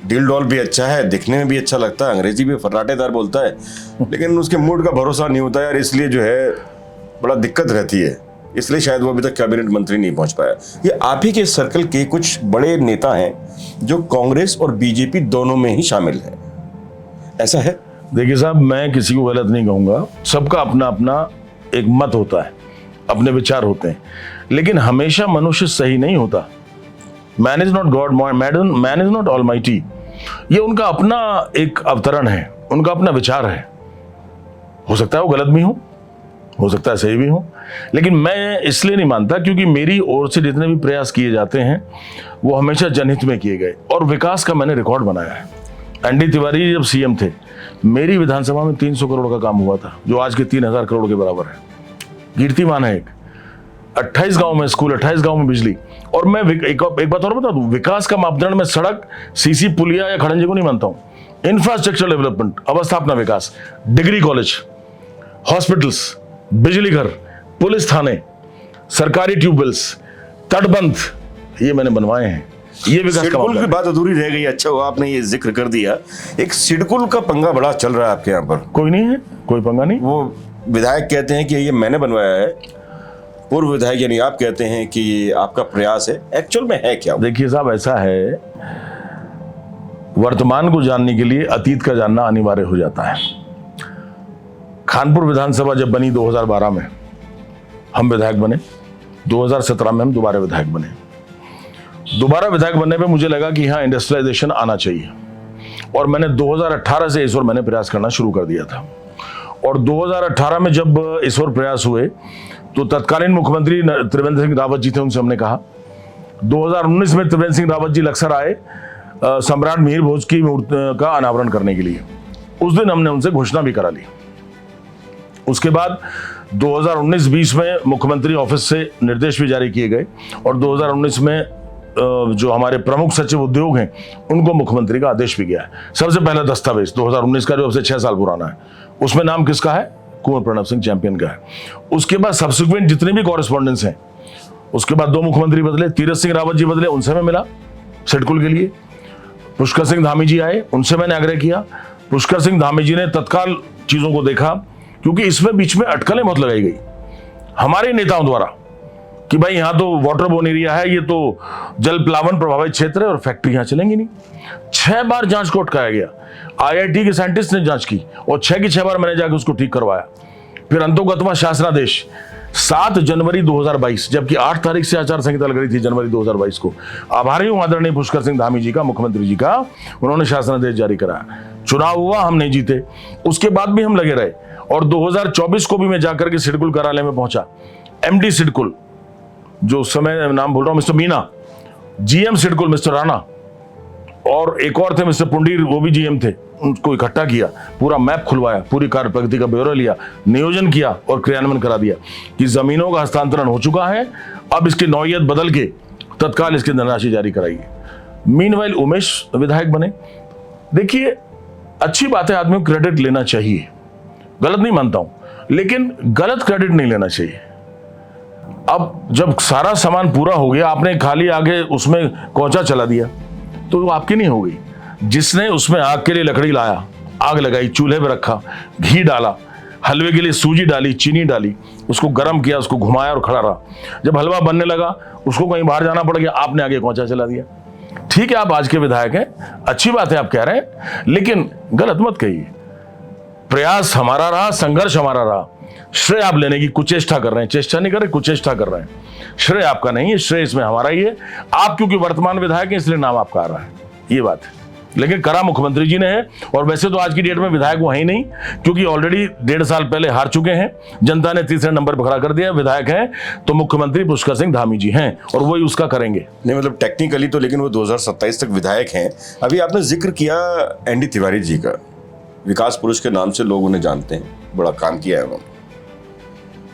दिल डॉल भी अच्छा है, दिखने में भी अच्छा लगता है, अंग्रेजी भी फर्राटेदार बोलता है, लेकिन उसके मूड का भरोसा नहीं होता यार, इसलिए जो है बड़ा दिक्कत रहती है, इसलिए शायद वो अभी तक कैबिनेट मंत्री नहीं पहुंच पाया। ये आप ही के सर्कल के कुछ बड़े नेता हैं जो कांग्रेस और बीजेपी दोनों में ही शामिल है, ऐसा है? देखिए साहब, मैं किसी को गलत नहीं कहूंगा, सबका अपना अपना एक मत होता है, अपने विचार होते हैं, लेकिन हमेशा मनुष्य सही नहीं होता। Man is not God, man is not almighty. ये उनका अपना एक अवतरण है, उनका अपना विचार है। हो सकता है वो गलत भी हो सकता है सही भी हो, लेकिन मैं इसलिए नहीं मानता क्योंकि मेरी ओर से जितने भी प्रयास किए जाते हैं वो हमेशा जनहित में किए गए और विकास का मैंने रिकॉर्ड बनाया है। एनडी तिवारी जब सीएम थे, मेरी विधानसभा में 300 करोड़ का काम हुआ था, जो आज के 3000 करोड़ के बराबर है। कीर्तिमान है एक। 28 गांव में स्कूल, 28 गांव में बिजली। और मैं एक बात और बता दूं, विकास का मापदंड में सड़क, सीसी पुलिया या खड़ंजे को नहीं मानता हूं। इंफ्रास्ट्रक्चर डेवलपमेंट, अवस्थापना विकास, डिग्री कॉलेज, हॉस्पिटल्स, बिजली घर, पुलिस थाने, सरकारी ट्यूबवेल्स, तटबंध, ये मैंने बनवाए हैं। ये विकास का सिडकुल की बात अधूरी रह गई। अच्छा हुआ आपने ये जिक्र कर दिया। एक सिडकुल का पंगा बड़ा चल रहा है आपके यहाँ पर। कोई नहीं है, कोई पंगा नहीं। वो विधायक कहते हैं कि ये मैंने बनवाया है, पूर्व विधायक यानी आप कहते हैं कि ये आपका प्रयास है, एक्चुअल में है क्या? देखिए साहब, ऐसा है, वर्तमान को जानने के लिए अतीत का जानना अनिवार्य हो जाता है। खानपुर विधानसभा जब बनी 2012 में, हम विधायक बने। 2017 में हम दोबारा विधायक बने। दोबारा विधायक बनने पे मुझे लगा कि यहाँ इंडस्ट्रियलाइजेशन आना चाहिए और मैंने 2018 से इस ओर मैंने प्रयास करना शुरू कर दिया था। और 2018 में जब इस ओर प्रयास हुए तो तत्कालीन मुख्यमंत्री त्रिवेंद्र सिंह रावत जी थे, उनसे हमने कहा। 2019 में त्रिवेंद्र सिंह रावत जी लक्सर आए सम्राट मिहिर भोज की मूर्ति का अनावरण करने के लिए। उस दिन हमने उनसे घोषणा भी करा ली। उसके बाद 2019-20 में मुख्यमंत्री ऑफिस से निर्देश भी जारी किए गए और 2019 में जो हमारे प्रमुख सचिव उद्योग हैं उनको मुख्यमंत्री का आदेश भी गया है। सबसे पहला दस्तावेज 2019 का जो अब से 6 साल पुराना है, उसमें नाम किसका है? कुंवर प्रणव सिंह चैंपियन का है। उसके बाद सब्सिक्वेंट जितने भी कॉरेस्पॉन्डेंस हैं, उसके बाद 2 मुख्यमंत्री बदले, तीरथ सिंह रावत जी बदले, उनसे मैं मिला सिडकुल के लिए। पुष्कर सिंह धामी जी आए, उनसे मैंने आग्रह किया। पुष्कर सिंह धामी जी ने तत्काल चीजों को देखा, क्योंकि इसमें बीच में अटकलें बहुत लगाई गई हमारे नेताओं द्वारा कि भाई यहाँ तो वाटर बोन एरिया है, ये तो जल प्लावन प्रभावित क्षेत्र है और फैक्ट्री यहाँ चलेंगी नहीं। 6 बार जांच को अटकाया गया। IIT के साइंटिस्ट ने जांच की और 6 की 6 बार मैंने जाकर उसको ठीक करवाया। फिर अंतोगत्वा शासनादेश 7 जनवरी 2022, जबकि 8 तारीख से आचार संहिता लग रही थी जनवरी 2022 को। आभारी हूं आदरणीय पुष्कर सिंह धामी जी का, मुख्यमंत्री जी का, उन्होंने शासनादेश जारी कराया। चुनाव हुआ, हम नहीं जीते, उसके बाद भी हम लगे रहे। और 2024 को भी मैं जाकर के सिडकुल कार्यालय में पहुंचा। एमडी सिडकुल, जो उस समय नाम बोल रहा हूं, mister Meena, GM SIDCUL mister Rana, और एक और थे मिस्टर पुंडीर, वो भी जीएम थे, उनको इकट्ठा किया, पूरा मैप खुलवाया, पूरी कार्य प्रगति का ब्यौरा लिया, नियोजन किया और क्रियान्वयन करा दिया कि जमीनों का हस्तांतरण हो चुका है, अब इसकी नौयत बदल के तत्काल इसकी धनराशि जारी कराइए। मीनवाइल उमेश विधायक बने। देखिए, अच्छी बात है, आदमी को क्रेडिट लेना चाहिए, गलत नहीं मानता हूं, लेकिन गलत क्रेडिट नहीं लेना चाहिए। अब जब सारा सामान पूरा हो गया, आपने खाली आगे उसमें कोचा चला दिया तो वो आपकी नहीं हो गई। जिसने उसमें आग के लिए लकड़ी लाया, आग लगाई, चूल्हे पे रखा, घी डाला, हलवे के लिए सूजी डाली, चीनी डाली, उसको गर्म किया, उसको घुमाया और खड़ा रहा। जब हलवा बनने लगा, उसको कहीं बाहर जाना पड़ गया, आपने आगे कोचा चला दिया। ठीक है, आप आज के विधायक हैं, अच्छी बात है आप कह रहे हैं, लेकिन गलत मत कहिए। प्रयास हमारा रहा, संघर्ष हमारा रहा, श्रेय आप लेने की कुचेष्टा कर रहे हैं, चेष्टा नहीं कर रहे, कुचेष्टा कर रहे हैं। श्रेय आपका नहीं है, श्रेय इसमें हमारा ही है। आप क्योंकि वर्तमान विधायक हैं इसलिए नाम आपका आ रहा है, ये बात है, लेकिन करा मुख्यमंत्री जी ने है। और वैसे तो आज की डेट में विधायक वो है ही नहीं, क्योंकि ऑलरेडी 1.5 साल पहले हार चुके हैं, जनता ने तीसरे नंबर पर खड़ा कर दिया। विधायक हैं तो मुख्यमंत्री पुष्कर सिंह धामी जी हैं और वही उसका करेंगे। नहीं मतलब टेक्निकली तो, लेकिन वो 2027 तक विधायक हैं। अभी आपने जिक्र किया एनडी तिवारी जी का, विकास पुरुष के नाम से लोग उन्हें जानते हैं, बड़ा काम किया है उन्होंने,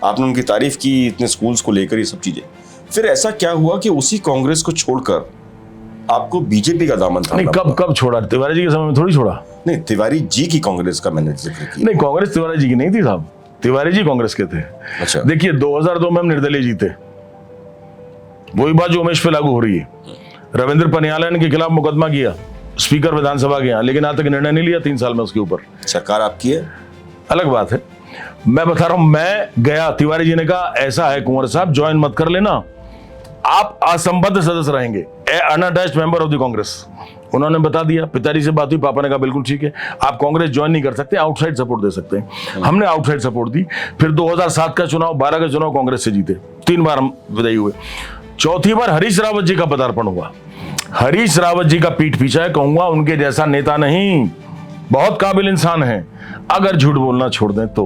आपने उनकी तारीफ की, इतने स्कूल्स को लेकर ये सब चीजें। फिर ऐसा क्या हुआ कि उसी कांग्रेस को छोड़कर आपको बीजेपी का दामन थामना नहीं, कब छोड़ा? तिवारी जी के समय में थोड़ी छोड़ा। नहीं, तिवारी जी की कांग्रेस का मैंने जिक्र किया। नहीं, कांग्रेस तिवारी जी की नहीं थी साहब, तिवारी जी कांग्रेस के थे। अच्छा, देखिए 2002 में हम निर्दलीय जीते, वही बात जो उमेश पे लागू हो रही है। रविंद्र पनियालन के खिलाफ मुकदमा किया स्पीकर विधानसभा के यहाँ, लेकिन आज तक निर्णय नहीं लिया 3 साल में उसके ऊपर। सरकार आपकी है, अलग बात है। मैं बता रहा हूं, मैं गया, तिवारी जी ने कहा ऐसा है कुंवर साहब, ज्वाइन मत कर लेना, आप असंबद्ध सदस्य रहेंगे, unattached member of the Congress. उन्होंने बता दिया, पिताजी से बात हुई, पापा ने कहा बिल्कुल ठीक है, आप कांग्रेस ज्वाइन नहीं कर सकते, आउटसाइड सपोर्ट दे सकते हैं। हमने आउटसाइड सपोर्ट दी। फिर 2007 का चुनाव, 12 का चुनाव कांग्रेस से जीते, 3 बार हम विजयी हुए। चौथी बार हरीश रावत जी का पदार्पण हुआ। हरीश रावत जी का पीठ पीछा है, कहूंगा उनके जैसा नेता नहीं, बहुत काबिल इंसान है, अगर झूठ बोलना छोड़ दें तो।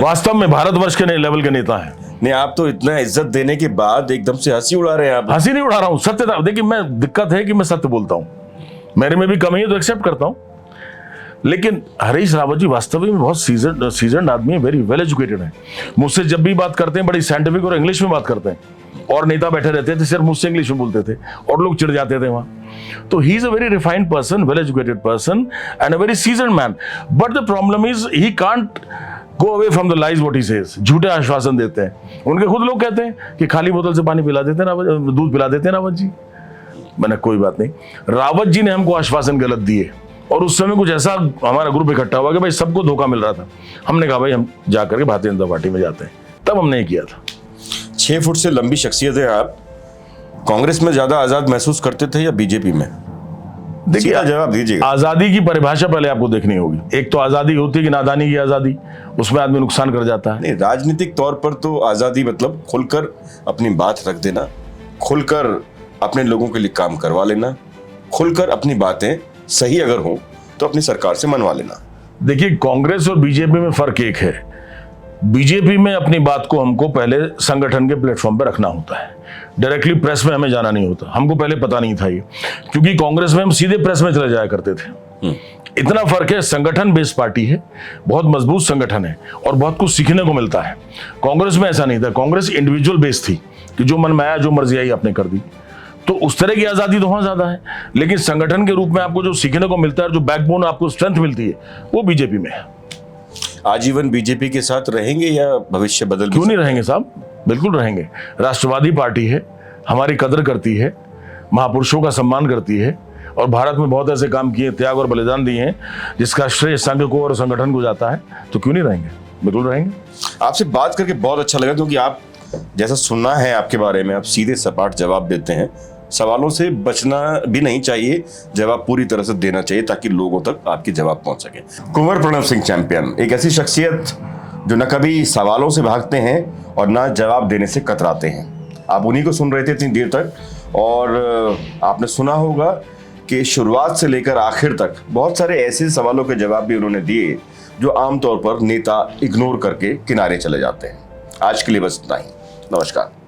वास्तव में भारतवर्ष के लेवल के नेता हैं। नहीं आप तो इतना इज्जत देने के बाद एकदम से हंसी उड़ा रहे हैं आप। हंसी नहीं उड़ा रहा हूं, सत्य था। देखिए, मैं दिक्कत है कि मैं सत्य बोलता हूं, मेरे में भी कमी है तो एक्सेप्ट करता हूं, लेकिन हरीश रावत जी वास्तविक में बहुत सीजन्ड आदमी है, वेरी वेल एजुकेटेड है। मुझसे जब भी बात करते हैं बड़ी साइंटिफिक और इंग्लिश में बात करते हैं, और नेता बैठे रहते थे सिर्फ मुझसे इंग्लिश में बोलते थे और लोग चिढ़ जाते थे वहां। तो ही is a very refined person, well educated person and a very seasoned man, but the problem is he can't go away from the lies what he says. झूठे आश्वासन देते हैं, उनके खुद लोग कहते हैं कि खाली बोतल से पानी पिला देते हैं, दूध पिला देते हैं रावत जी। मैंने कोई बात नहीं, रावत जी ने हमको आश्वासन गलत दिए और उस समय कुछ ऐसा हमारा ग्रुप इकट्ठा हुआ कि भाई सबको धोखा मिल रहा था। हमने कहा भाई हम जाकर के भारतीय जनता पार्टी में जाते हैं, तब हमने ये किया था। 6 फुट से लंबी शख्सियत है आप, कांग्रेस में ज्यादा आजाद महसूस करते थे या बीजेपी में? देखिए, जवाब दीजिएगा। आजादी की परिभाषा पहले आपको देखनी होगी। एक तो आजादी होती है कि नादानी की आजादी, उसमें आदमी नुकसान कर जाता है। नहीं, राजनीतिक तौर पर तो आजादी मतलब खुलकर अपनी बात रख देना, खुलकर अपने लोगों के लिए काम करवा लेना, खुलकर अपनी बातें सही अगर हो तो अपनी सरकार से मनवा लेना। देखिए, कांग्रेस और बीजेपी में फर्क एक है। बीजेपी में अपनी बात को हमको पहले संगठन के प्लेटफॉर्म पर रखना होता है, डायरेक्टली प्रेस में हमें जाना नहीं होता। हमको पहले पता नहीं था ये, क्योंकि कांग्रेस में हम सीधे प्रेस में चले जाया करते थे। इतना फर्क है, संगठन बेस्ड पार्टी है, बहुत मजबूत संगठन है और बहुत कुछ सीखने को मिलता है। कांग्रेस में ऐसा नहीं था, कांग्रेस इंडिविजुअल बेस्ड थी कि जो मन में आया, जो मर्जी आई आपने कर दी। तो उस तरह की आजादी तो वहां ज्यादा है, लेकिन संगठन के रूप में आपको जो सीखने को मिलता है, जो बैकबोन आपको स्ट्रेंथ मिलती है, वो बीजेपी में है। आजीवन बीजेपी के साथ रहेंगे या भविष्य बदल? क्यों नहीं रहेंगे साहब, बिल्कुल रहेंगे। राष्ट्रवादी पार्टी है, हमारी कदर करती है, महापुरुषों का सम्मान करती है और भारत में बहुत ऐसे काम किए, त्याग और बलिदान दिए हैं जिसका श्रेय संघ को और संगठन को जाता है। तो क्यों नहीं रहेंगे, बिल्कुल रहेंगे। आपसे बात करके बहुत अच्छा लगा, क्योंकि आप जैसा सुनना है आपके बारे में, आप सीधे सपाट जवाब देते हैं। सवालों से बचना भी नहीं चाहिए, जवाब पूरी तरह से देना चाहिए ताकि लोगों तक आपके जवाब पहुंच सके। कुंवर प्रणव सिंह चैंपियन, एक ऐसी शख्सियत जो न कभी सवालों से भागते हैं और ना जवाब देने से कतराते हैं। आप उन्हीं को सुन रहे थे इतनी देर तक, और आपने सुना होगा कि शुरुआत से लेकर आखिर तक बहुत सारे ऐसे सवालों के जवाब भी उन्होंने दिए जो आमतौर पर नेता इग्नोर करके किनारे चले जाते हैं। आज के लिए बस इतना ही। नमस्कार।